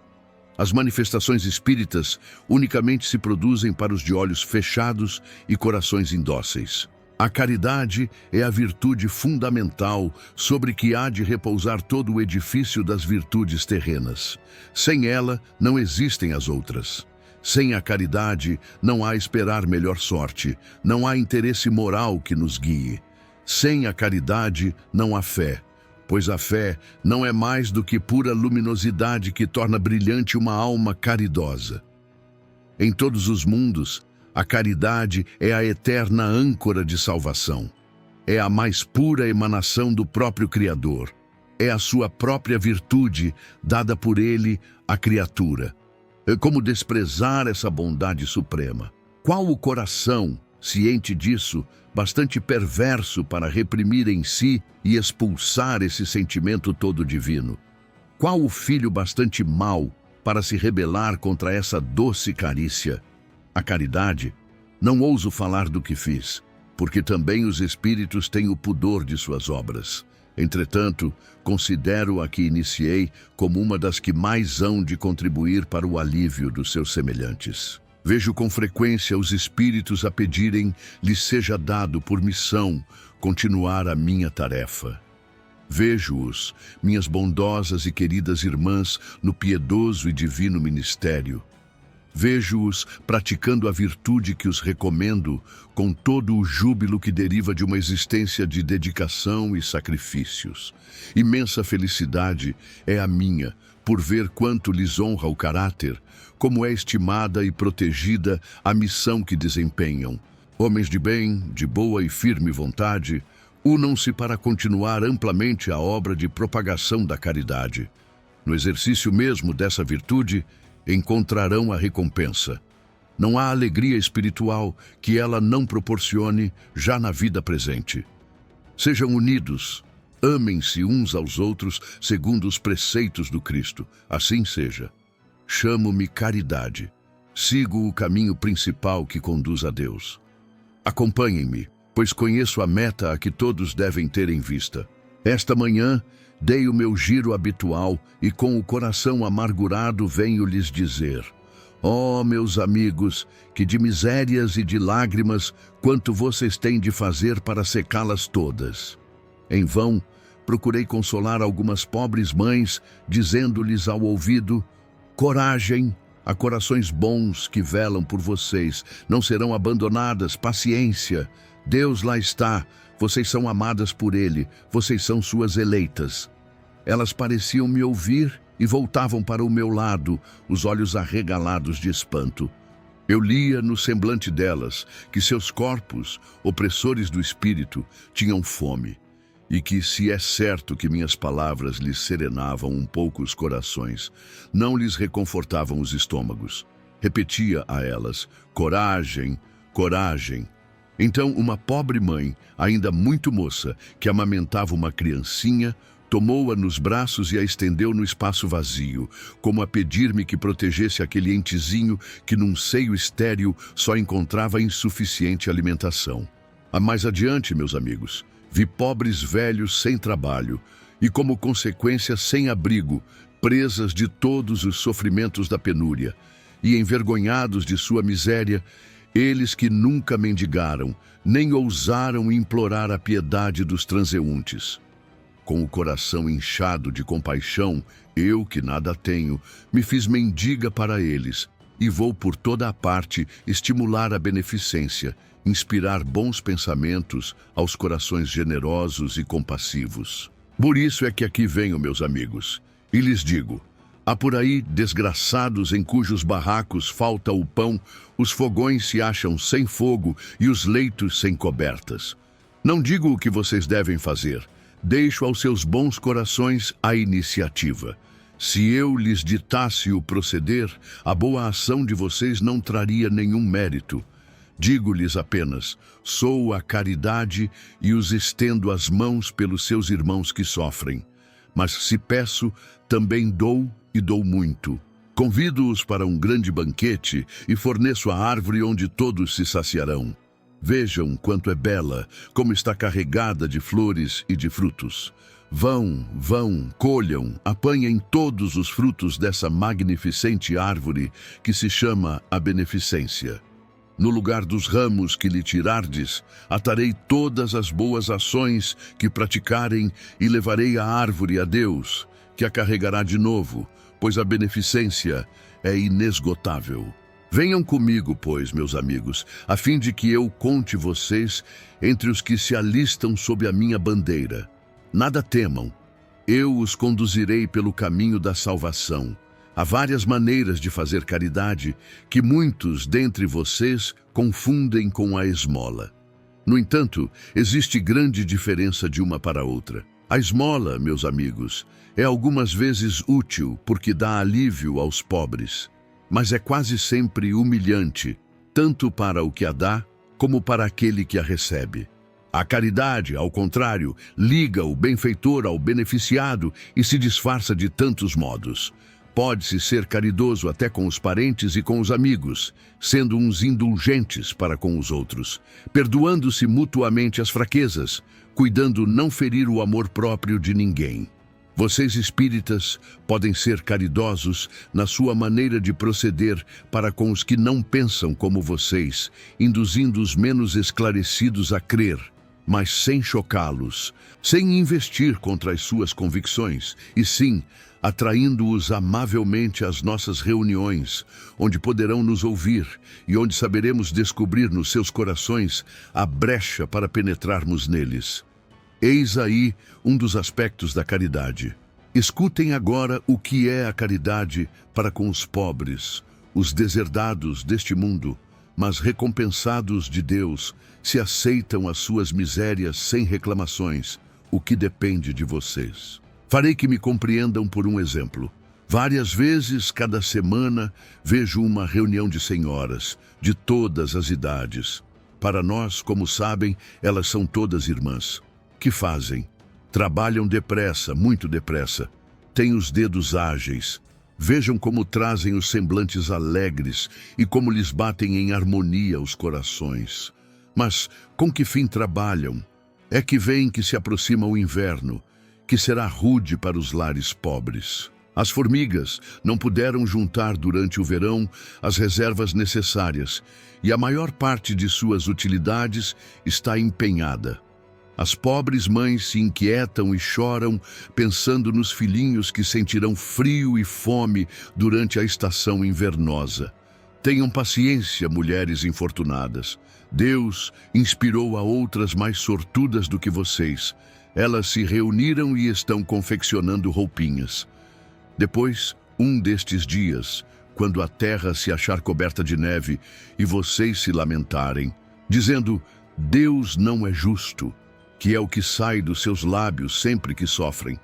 Speaker 1: As manifestações espíritas unicamente se produzem para os de olhos fechados e corações indóceis. A caridade é a virtude fundamental sobre que há de repousar todo o edifício das virtudes terrenas. Sem ela, não existem as outras. Sem a caridade, não há esperar melhor sorte, não há interesse moral que nos guie. Sem a caridade, não há fé, pois a fé não é mais do que pura luminosidade que torna brilhante uma alma caridosa. Em todos os mundos, a caridade é a eterna âncora de salvação. É a mais pura emanação do próprio Criador. É a sua própria virtude dada por Ele à criatura. Como desprezar essa bondade suprema? Qual o coração, ciente disso, bastante perverso para reprimir em si e expulsar esse sentimento todo divino? Qual o filho bastante mau para se rebelar contra essa doce carícia? A caridade, não ouso falar do que fiz, porque também os espíritos têm o pudor de suas obras. Entretanto, considero a que iniciei como uma das que mais hão de contribuir para o alívio dos seus semelhantes. Vejo com frequência os espíritos a pedirem lhes seja dado por missão continuar a minha tarefa. Vejo-os, minhas bondosas e queridas irmãs, no piedoso e divino ministério. Vejo-os praticando a virtude que os recomendo com todo o júbilo que deriva de uma existência de dedicação e sacrifícios. Imensa felicidade é a minha por ver quanto lhes honra o caráter, como é estimada e protegida a missão que desempenham. Homens de bem, de boa e firme vontade, unam-se para continuar amplamente a obra de propagação da caridade. No exercício mesmo dessa virtude, encontrarão a recompensa. Não há alegria espiritual que ela não proporcione já na vida presente. Sejam unidos, amem-se uns aos outros segundo os preceitos do Cristo. Assim seja. Chamo-me caridade. Sigo o caminho principal que conduz a Deus. Acompanhem-me, pois conheço a meta a que todos devem ter em vista. Esta manhã, dei o meu giro habitual e com o coração amargurado venho lhes dizer: ó, meus amigos, que de misérias e de lágrimas, quanto vocês têm de fazer para secá-las todas. Em vão, procurei consolar algumas pobres mães, dizendo-lhes ao ouvido: coragem, há corações bons que velam por vocês, não serão abandonadas, paciência. Deus lá está, vocês são amadas por Ele, vocês são suas eleitas. Elas pareciam me ouvir e voltavam para o meu lado, os olhos arregalados de espanto. Eu lia no semblante delas que seus corpos, opressores do espírito, tinham fome, e que, se é certo que minhas palavras lhes serenavam um pouco os corações, não lhes reconfortavam os estômagos. Repetia a elas: coragem, coragem. Então uma pobre mãe, ainda muito moça, que amamentava uma criancinha, tomou-a nos braços e a estendeu no espaço vazio, como a pedir-me que protegesse aquele entezinho que num seio estéril só encontrava insuficiente alimentação. A mais adiante, meus amigos, vi pobres velhos sem trabalho e, como consequência, sem abrigo, presas de todos os sofrimentos da penúria, e envergonhados de sua miséria, eles que nunca mendigaram, nem ousaram implorar a piedade dos transeuntes. Com o coração inchado de compaixão, eu, que nada tenho, me fiz mendiga para eles, e vou por toda a parte estimular a beneficência, inspirar bons pensamentos aos corações generosos e compassivos. Por isso é que aqui venho, meus amigos, e lhes digo: há por aí desgraçados em cujos barracos falta o pão, os fogões se acham sem fogo e os leitos sem cobertas. Não digo o que vocês devem fazer, deixo aos seus bons corações a iniciativa. Se eu lhes ditasse o proceder, a boa ação de vocês não traria nenhum mérito. Digo-lhes apenas: sou a caridade e os estendo as mãos pelos seus irmãos que sofrem. Mas se peço, também dou e dou muito. Convido-os para um grande banquete e forneço a árvore onde todos se saciarão. Vejam quanto é bela, como está carregada de flores e de frutos. Vão, colham, apanhem todos os frutos dessa magnificente árvore que se chama a beneficência. No lugar dos ramos que lhe tirardes, atarei todas as boas ações que praticarem e levarei a árvore a Deus, que a carregará de novo, pois a beneficência é inesgotável. Venham comigo, pois, meus amigos, a fim de que eu conte vocês entre os que se alistam sob a minha bandeira. Nada temam, eu os conduzirei pelo caminho da salvação. Há várias maneiras de fazer caridade que muitos dentre vocês confundem com a esmola. No entanto, existe grande diferença de uma para outra. A esmola, meus amigos, é algumas vezes útil porque dá alívio aos pobres, mas é quase sempre humilhante, tanto para o que a dá como para aquele que a recebe. A caridade, ao contrário, liga o benfeitor ao beneficiado e se disfarça de tantos modos. Pode-se ser caridoso até com os parentes e com os amigos, sendo uns indulgentes para com os outros, perdoando-se mutuamente as fraquezas, cuidando não ferir o amor próprio de ninguém. Vocês espíritas podem ser caridosos na sua maneira de proceder para com os que não pensam como vocês, induzindo os menos esclarecidos a crer, mas sem chocá-los, sem investir contra as suas convicções, e sim atraindo-os amavelmente às nossas reuniões, onde poderão nos ouvir e onde saberemos descobrir nos seus corações a brecha para penetrarmos neles. Eis aí um dos aspectos da caridade. Escutem agora o que é a caridade para com os pobres, os deserdados deste mundo, mas recompensados de Deus, se aceitam as suas misérias sem reclamações, o que depende de vocês. Farei que me compreendam por um exemplo. Várias vezes, cada semana, vejo uma reunião de senhoras, de todas as idades. Para nós, como sabem, elas são todas irmãs. Que fazem? Trabalham depressa, muito depressa. Têm os dedos ágeis. Vejam como trazem os semblantes alegres e como lhes batem em harmonia os corações. Mas com que fim trabalham? É que veem que se aproxima o inverno, que será rude para os lares pobres. As formigas não puderam juntar durante o verão as reservas necessárias e a maior parte de suas utilidades está empenhada. As pobres mães se inquietam e choram, pensando nos filhinhos que sentirão frio e fome durante a estação invernosa. Tenham paciência, mulheres infortunadas. Deus inspirou a outras mais sortudas do que vocês. Elas se reuniram e estão confeccionando roupinhas. Depois, um destes dias, quando a terra se achar coberta de neve e vocês se lamentarem, dizendo: Deus não é justo, que é o que sai dos seus lábios sempre que sofrem,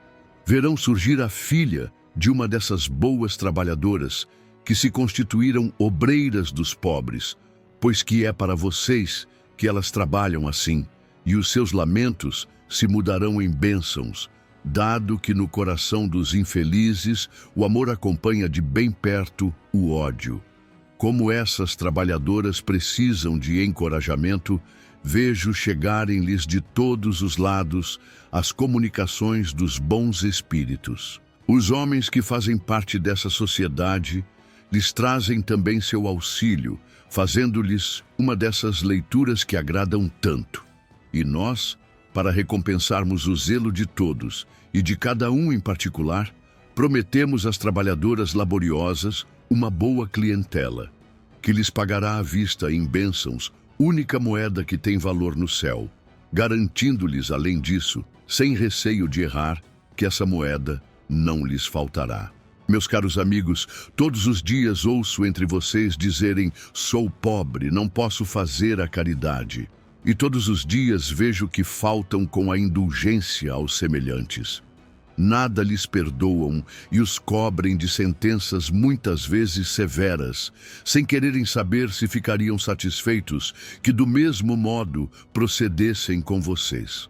Speaker 1: verão surgir a filha de uma dessas boas trabalhadoras que se constituíram obreiras dos pobres, pois que é para vocês que elas trabalham assim, e os seus lamentos se mudarão em bênçãos, dado que no coração dos infelizes o amor acompanha de bem perto o ódio. Como essas trabalhadoras precisam de encorajamento, vejo chegarem-lhes de todos os lados as comunicações dos bons espíritos. Os homens que fazem parte dessa sociedade lhes trazem também seu auxílio, fazendo-lhes uma dessas leituras que agradam tanto. E nós, para recompensarmos o zelo de todos e de cada um em particular, prometemos às trabalhadoras laboriosas uma boa clientela, que lhes pagará à vista em bênçãos única moeda que tem valor no céu, garantindo-lhes, além disso, sem receio de errar, que essa moeda não lhes faltará. Meus caros amigos, todos os dias ouço entre vocês dizerem: sou pobre, não posso fazer a caridade. E todos os dias vejo que faltam com a indulgência aos semelhantes. Nada lhes perdoam e os cobrem de sentenças muitas vezes severas, sem quererem saber se ficariam satisfeitos que do mesmo modo procedessem com vocês.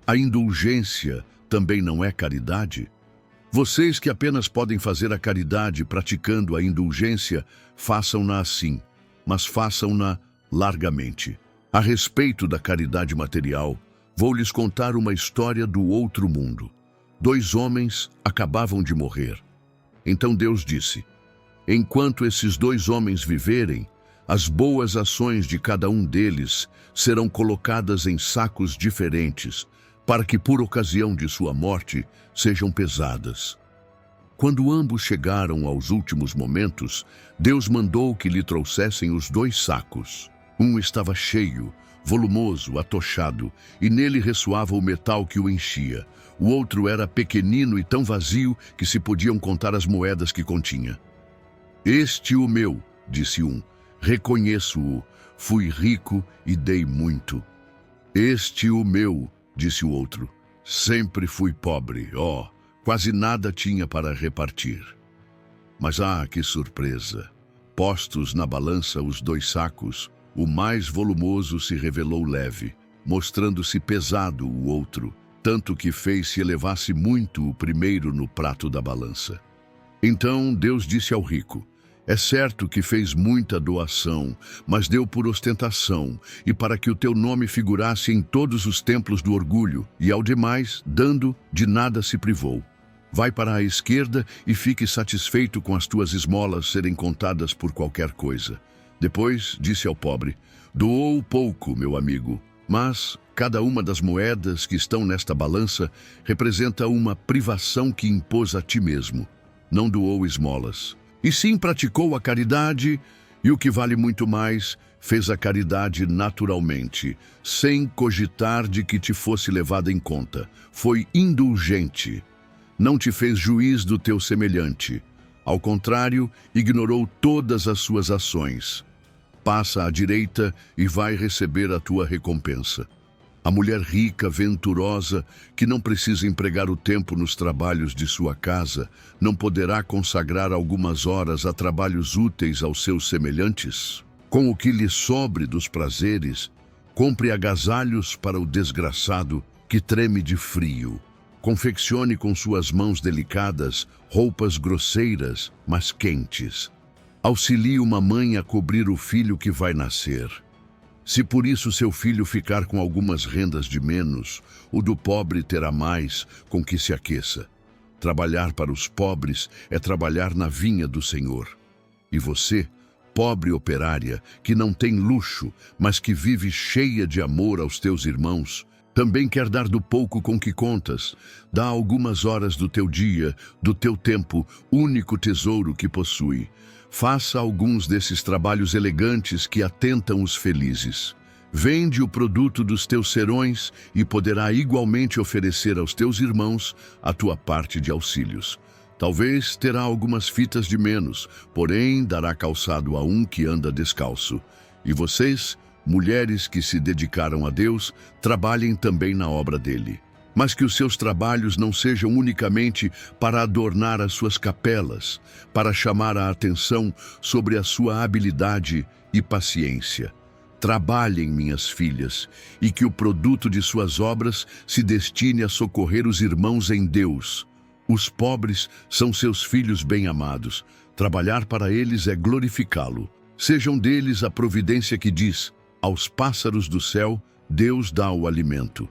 Speaker 1: A indulgência também não é caridade? Vocês que apenas podem fazer a caridade praticando a indulgência, façam-na assim, mas façam-na largamente. A respeito da caridade material, vou lhes contar uma história do outro mundo. 2 homens acabavam de morrer. Então Deus disse: enquanto esses 2 homens viverem, as boas ações de cada um deles serão colocadas em sacos diferentes, para que por ocasião de sua morte sejam pesadas. Quando ambos chegaram aos últimos momentos, Deus mandou que lhe trouxessem os 2 sacos. Um estava cheio, volumoso, atochado, e nele ressoava o metal que o enchia. O outro era pequenino e tão vazio que se podiam contar as moedas que continha. Este o meu, disse um, reconheço-o, fui rico e dei muito. Este o meu, disse o outro, sempre fui pobre, quase nada tinha para repartir. Mas que surpresa! Postos na balança os 2 sacos, o mais volumoso se revelou leve, mostrando-se pesado o outro, tanto que fez se elevasse muito o primeiro no prato da balança. Então Deus disse ao rico: é certo que fez muita doação, mas deu por ostentação, e para que o teu nome figurasse em todos os templos do orgulho, e ao demais, dando, de nada se privou. Vai para a esquerda e fique satisfeito com as tuas esmolas serem contadas por qualquer coisa. Depois disse ao pobre: doou pouco, meu amigo, mas cada uma das moedas que estão nesta balança representa uma privação que impôs a ti mesmo. Não doou esmolas, e sim praticou a caridade, e o que vale muito mais, fez a caridade naturalmente, sem cogitar de que te fosse levada em conta. Foi indulgente. Não te fez juiz do teu semelhante. Ao contrário, ignorou todas as suas ações. Passa à direita e vai receber a tua recompensa. A mulher rica, venturosa, que não precisa empregar o tempo nos trabalhos de sua casa, não poderá consagrar algumas horas a trabalhos úteis aos seus semelhantes? Com o que lhe sobre dos prazeres, compre agasalhos para o desgraçado que treme de frio. Confeccione com suas mãos delicadas roupas grosseiras, mas quentes. Auxilie uma mãe a cobrir o filho que vai nascer. Se por isso seu filho ficar com algumas rendas de menos, o do pobre terá mais com que se aqueça. Trabalhar para os pobres é trabalhar na vinha do Senhor. E você, pobre operária, que não tem luxo, mas que vive cheia de amor aos teus irmãos, também quer dar do pouco com que contas. Dá algumas horas do teu dia, do teu tempo, único tesouro que possui. Faça alguns desses trabalhos elegantes que atentam os felizes. Vende o produto dos teus serões e poderá igualmente oferecer aos teus irmãos a tua parte de auxílios. Talvez terá algumas fitas de menos, porém dará calçado a um que anda descalço. E vocês, mulheres que se dedicaram a Deus, trabalhem também na obra dele. Mas que os seus trabalhos não sejam unicamente para adornar as suas capelas, para chamar a atenção sobre a sua habilidade e paciência. Trabalhem, minhas filhas, e que o produto de suas obras se destine a socorrer os irmãos em Deus. Os pobres são seus filhos bem-amados. Trabalhar para eles é glorificá-lo. Sejam deles a providência que diz: aos pássaros do céu, Deus dá o alimento.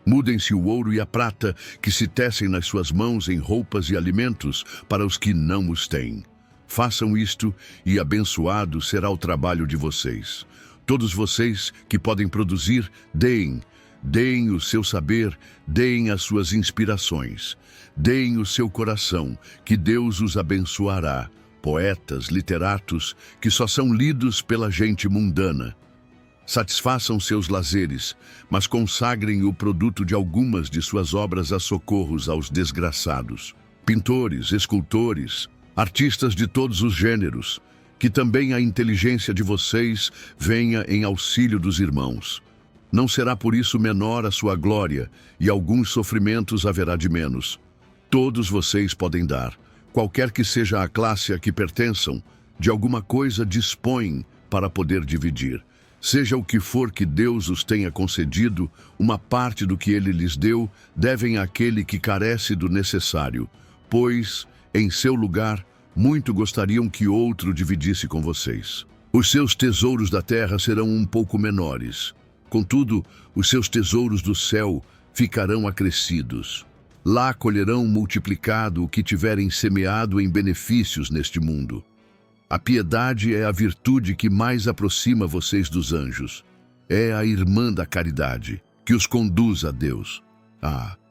Speaker 1: Mudem-se o ouro e a prata que se tecem nas suas mãos em roupas e alimentos para os que não os têm. Façam isto e abençoado será o trabalho de vocês. Todos vocês que podem produzir, deem. Deem o seu saber, deem as suas inspirações. Deem o seu coração, que Deus os abençoará. Poetas, literatos, que só são lidos pela gente mundana. Satisfaçam seus lazeres, mas consagrem o produto de algumas de suas obras a socorros aos desgraçados. Pintores, escultores, artistas de todos os gêneros, que também a inteligência de vocês venha em auxílio dos irmãos. Não será por isso menor a sua glória, e alguns sofrimentos haverá de menos. Todos vocês podem dar, qualquer que seja a classe a que pertençam, de alguma coisa dispõem para poder dividir. Seja o que for que Deus os tenha concedido, uma parte do que Ele lhes deu devem àquele que carece do necessário, pois, em seu lugar, muito gostariam que outro dividisse com vocês. Os seus tesouros da terra serão um pouco menores. Contudo, os seus tesouros do céu ficarão acrescidos. Lá colherão multiplicado o que tiverem semeado em benefícios neste mundo. A piedade é a virtude que mais aproxima vocês dos anjos. É a irmã da caridade, que os conduz a Deus.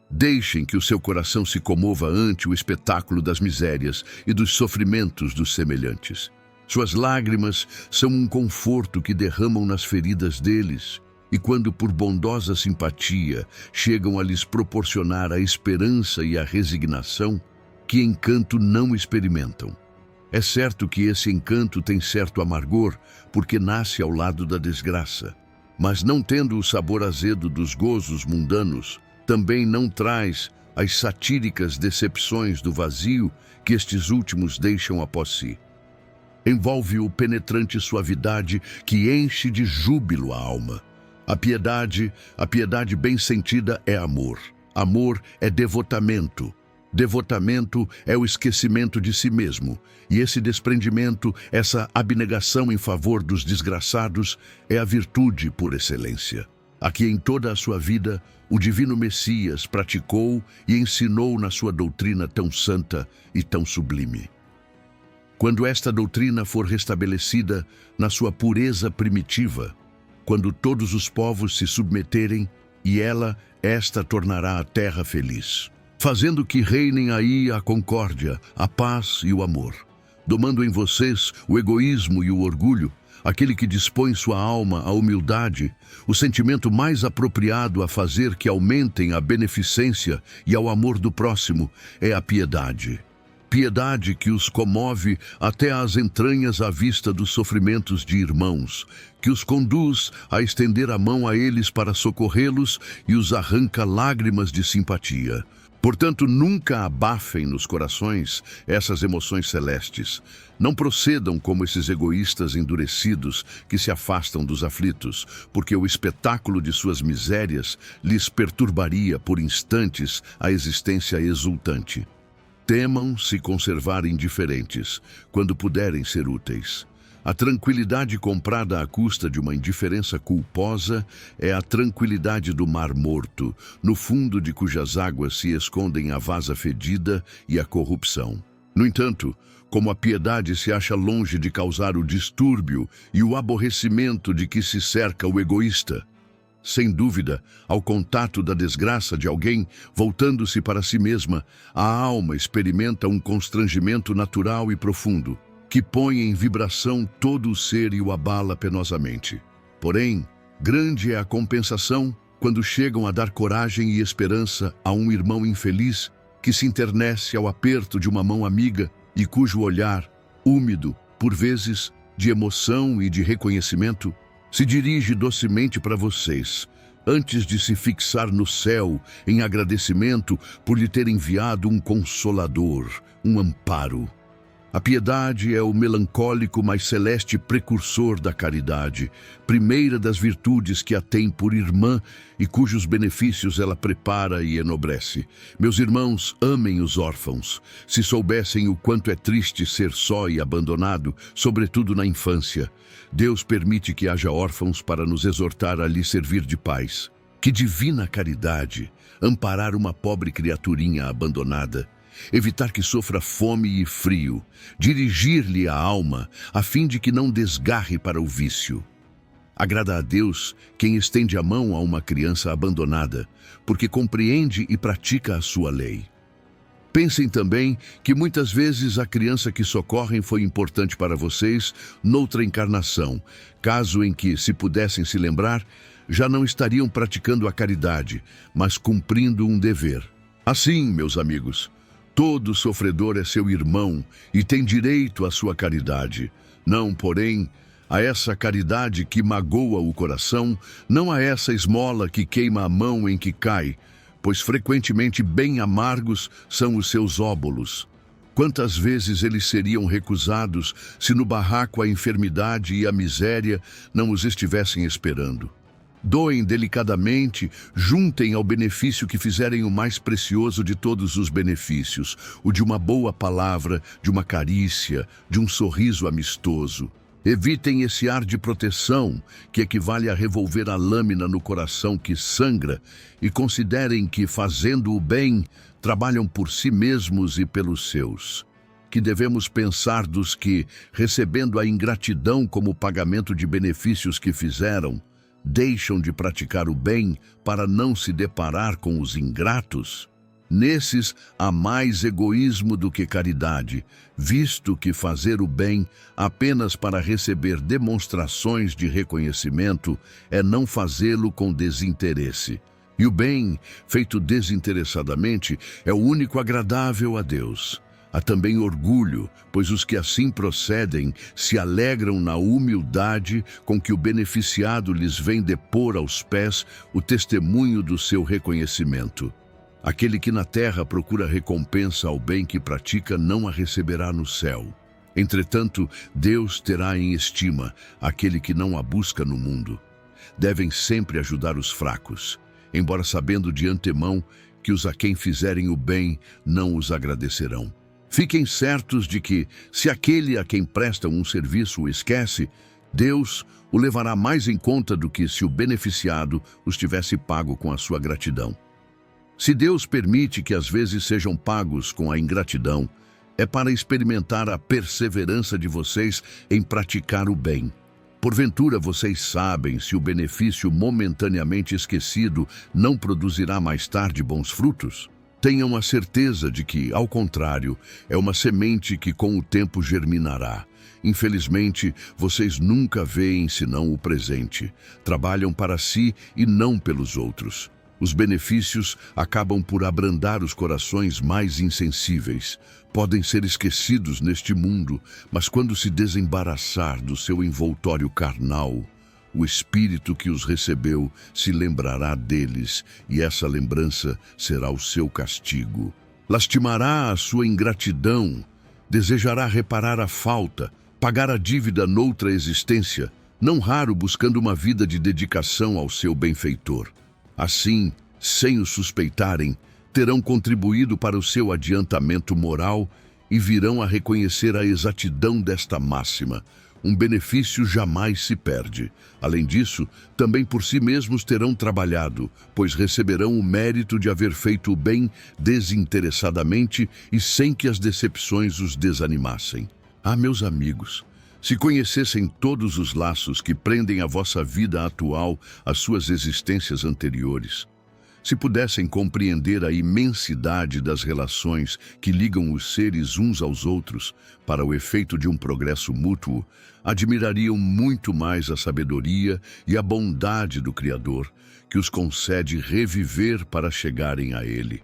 Speaker 1: Deixem que o seu coração se comova ante o espetáculo das misérias e dos sofrimentos dos semelhantes. Suas lágrimas são um conforto que derramam nas feridas deles, e quando por bondosa simpatia chegam a lhes proporcionar a esperança e a resignação, que encanto não experimentam. É certo que esse encanto tem certo amargor, porque nasce ao lado da desgraça. Mas não tendo o sabor azedo dos gozos mundanos, também não traz as satíricas decepções do vazio que estes últimos deixam após si. Envolve-o penetrante suavidade que enche de júbilo a alma. A piedade bem sentida é amor. Amor é devotamento. Devotamento é o esquecimento de si mesmo, e esse desprendimento, essa abnegação em favor dos desgraçados, é a virtude por excelência. a que em toda a sua vida o divino Messias praticou e ensinou na sua doutrina tão santa e tão sublime. Quando esta doutrina for restabelecida na sua pureza primitiva, quando todos os povos se submeterem, e esta tornará a terra feliz, fazendo que reinem aí a concórdia, a paz e o amor, domando em vocês o egoísmo e o orgulho, aquele que dispõe sua alma à humildade, o sentimento mais apropriado a fazer que aumentem a beneficência e ao amor do próximo é a piedade. Piedade que os comove até às entranhas à vista dos sofrimentos de irmãos, que os conduz a estender a mão a eles para socorrê-los e os arranca lágrimas de simpatia. Portanto, nunca abafem nos corações essas emoções celestes. Não procedam como esses egoístas endurecidos que se afastam dos aflitos, porque o espetáculo de suas misérias lhes perturbaria por instantes a existência exultante. Temam se conservar indiferentes, quando puderem ser úteis. A tranquilidade comprada à custa de uma indiferença culposa é a tranquilidade do mar morto, no fundo de cujas águas se escondem a vasa fedida e a corrupção. No entanto, como a piedade se acha longe de causar o distúrbio e o aborrecimento de que se cerca o egoísta, sem dúvida, ao contato da desgraça de alguém, voltando-se para si mesma, a alma experimenta um constrangimento natural e profundo, que põe em vibração todo o ser e o abala penosamente. Porém, grande é a compensação quando chegam a dar coragem e esperança a um irmão infeliz que se internece ao aperto de uma mão amiga e cujo olhar, úmido, por vezes, de emoção e de reconhecimento, se dirige docemente para vocês, antes de se fixar no céu em agradecimento por lhe ter enviado um consolador, um amparo. A piedade é o melancólico, mas celeste precursor da caridade, primeira das virtudes que a tem por irmã e cujos benefícios ela prepara e enobrece. Meus irmãos, amem os órfãos. Se soubessem o quanto é triste ser só e abandonado, sobretudo na infância, Deus permite que haja órfãos para nos exortar a lhe servir de pais. Que divina caridade, amparar uma pobre criaturinha abandonada, evitar que sofra fome e frio, dirigir-lhe a alma, a fim de que não desgarre para o vício. Agrada a Deus quem estende a mão a uma criança abandonada, porque compreende e pratica a sua lei. Pensem também que muitas vezes a criança que socorrem foi importante para vocês noutra encarnação, caso em que, se pudessem se lembrar, já não estariam praticando a caridade, mas cumprindo um dever. Assim, meus amigos, todo sofredor é seu irmão e tem direito à sua caridade. Não, porém, a essa caridade que magoa o coração, não a essa esmola que queima a mão em que cai, pois frequentemente bem amargos são os seus óbolos. Quantas vezes eles seriam recusados se no barraco a enfermidade e a miséria não os estivessem esperando? Doem delicadamente, juntem ao benefício que fizerem o mais precioso de todos os benefícios, o de uma boa palavra, de uma carícia, de um sorriso amistoso. Evitem esse ar de proteção, que equivale a revolver a lâmina no coração que sangra, e considerem que, fazendo o bem, trabalham por si mesmos e pelos seus. Que devemos pensar dos que, recebendo a ingratidão como pagamento de benefícios que fizeram, deixam de praticar o bem para não se deparar com os ingratos? Nesses há mais egoísmo do que caridade, visto que fazer o bem apenas para receber demonstrações de reconhecimento é não fazê-lo com desinteresse. E o bem, feito desinteressadamente, é o único agradável a Deus. Há também orgulho, pois os que assim procedem se alegram na humildade com que o beneficiado lhes vem depor aos pés o testemunho do seu reconhecimento. Aquele que na terra procura recompensa ao bem que pratica não a receberá no céu. Entretanto, Deus terá em estima aquele que não a busca no mundo. Devem sempre ajudar os fracos, embora sabendo de antemão que os a quem fizerem o bem não os agradecerão. Fiquem certos de que, se aquele a quem prestam um serviço o esquece, Deus o levará mais em conta do que se o beneficiado os tivesse pago com a sua gratidão. Se Deus permite que às vezes sejam pagos com a ingratidão, é para experimentar a perseverança de vocês em praticar o bem. Porventura vocês sabem se o benefício momentaneamente esquecido não produzirá mais tarde bons frutos? Tenham a certeza de que, ao contrário, é uma semente que com o tempo germinará. Infelizmente, vocês nunca veem senão o presente. Trabalham para si e não pelos outros. Os benefícios acabam por abrandar os corações mais insensíveis. Podem ser esquecidos neste mundo, mas quando se desembaraçar do seu envoltório carnal, o Espírito que os recebeu se lembrará deles, e essa lembrança será o seu castigo. Lastimará a sua ingratidão, desejará reparar a falta, pagar a dívida noutra existência, não raro buscando uma vida de dedicação ao seu benfeitor. Assim, sem o suspeitarem, terão contribuído para o seu adiantamento moral e virão a reconhecer a exatidão desta máxima. Um benefício jamais se perde. Além disso, também por si mesmos terão trabalhado, pois receberão o mérito de haver feito o bem desinteressadamente e sem que as decepções os desanimassem. Ah, meus amigos, se conhecessem todos os laços que prendem a vossa vida atual às suas existências anteriores, se pudessem compreender a imensidade das relações que ligam os seres uns aos outros para o efeito de um progresso mútuo, admirariam muito mais a sabedoria e a bondade do Criador, que os concede reviver para chegarem a Ele.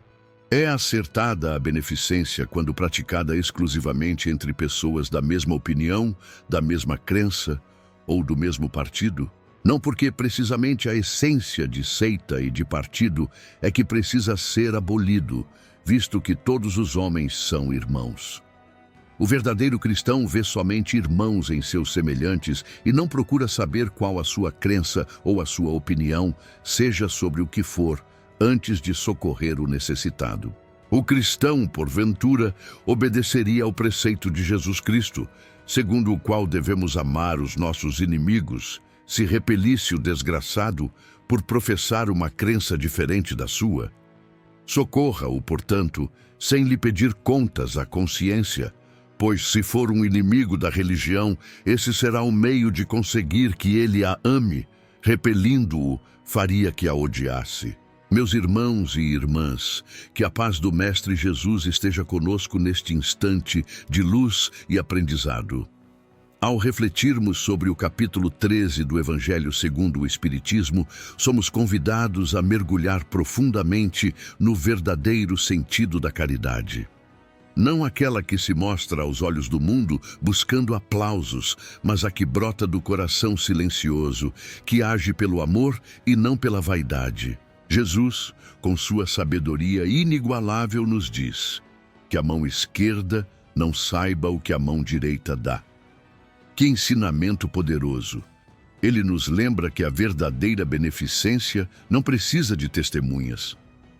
Speaker 1: É acertada a beneficência quando praticada exclusivamente entre pessoas da mesma opinião, da mesma crença ou do mesmo partido? Não porque precisamente a essência de seita e de partido é que precisa ser abolido, visto que todos os homens são irmãos. O verdadeiro cristão vê somente irmãos em seus semelhantes e não procura saber qual a sua crença ou a sua opinião, seja sobre o que for, antes de socorrer o necessitado. O cristão, porventura, obedeceria ao preceito de Jesus Cristo, segundo o qual devemos amar os nossos inimigos, se repelisse o desgraçado por professar uma crença diferente da sua. Socorra-o, portanto, sem lhe pedir contas à consciência, pois se for um inimigo da religião, esse será o meio de conseguir que ele a ame, repelindo-o, faria que a odiasse. Meus irmãos e irmãs, que a paz do Mestre Jesus esteja conosco neste instante de luz e aprendizado. Ao refletirmos sobre o capítulo 13 do Evangelho segundo o Espiritismo, somos convidados a mergulhar profundamente no verdadeiro sentido da caridade. Não aquela que se mostra aos olhos do mundo buscando aplausos, mas a que brota do coração silencioso, que age pelo amor e não pela vaidade. Jesus, com sua sabedoria inigualável, nos diz que a mão esquerda não saiba o que a mão direita dá. Que ensinamento poderoso! Ele nos lembra que a verdadeira beneficência não precisa de testemunhas.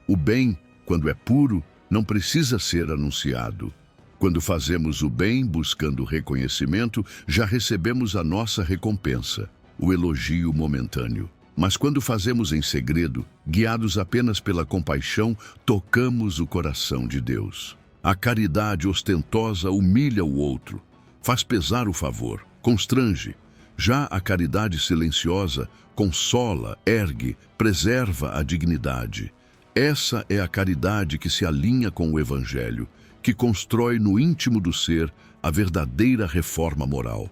Speaker 1: O bem, quando é puro, não precisa ser anunciado. Quando fazemos o bem buscando reconhecimento, já recebemos a nossa recompensa, o elogio momentâneo. Mas quando fazemos em segredo, guiados apenas pela compaixão, tocamos o coração de Deus. A caridade ostentosa humilha o outro, faz pesar o favor, constrange. Já a caridade silenciosa consola, ergue, preserva a dignidade. Essa é a caridade que se alinha com o Evangelho, que constrói no íntimo do ser a verdadeira reforma moral.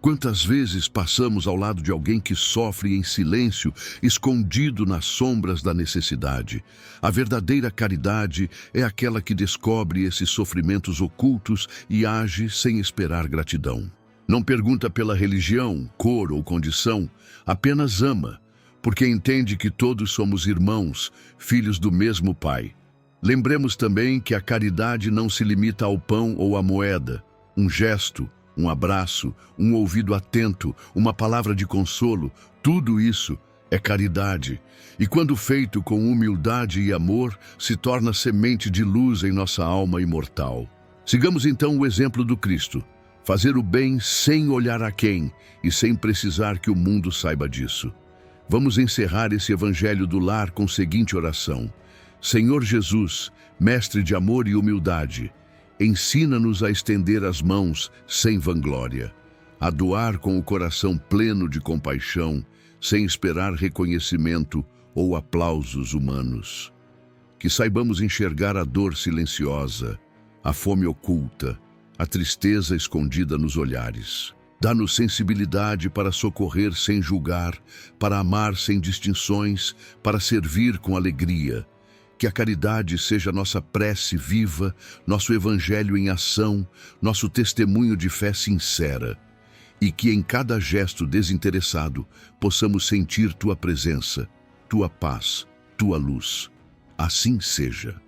Speaker 1: Quantas vezes passamos ao lado de alguém que sofre em silêncio, escondido nas sombras da necessidade? A verdadeira caridade é aquela que descobre esses sofrimentos ocultos e age sem esperar gratidão. Não pergunta pela religião, cor ou condição, apenas ama, porque entende que todos somos irmãos, filhos do mesmo Pai. Lembremos também que a caridade não se limita ao pão ou à moeda, um gesto, um abraço, um ouvido atento, uma palavra de consolo, tudo isso é caridade. E quando feito com humildade e amor, se torna semente de luz em nossa alma imortal. Sigamos então o exemplo do Cristo. Fazer o bem sem olhar a quem e sem precisar que o mundo saiba disso. Vamos encerrar esse Evangelho do Lar com a seguinte oração. Senhor Jesus, mestre de amor e humildade, ensina-nos a estender as mãos sem vanglória, a doar com o coração pleno de compaixão, sem esperar reconhecimento ou aplausos humanos. Que saibamos enxergar a dor silenciosa, a fome oculta, a tristeza escondida nos olhares. Dá-nos sensibilidade para socorrer sem julgar, para amar sem distinções, para servir com alegria. Que a caridade seja nossa prece viva, nosso evangelho em ação, nosso testemunho de fé sincera. E que em cada gesto desinteressado possamos sentir Tua presença, Tua paz, Tua luz. Assim seja.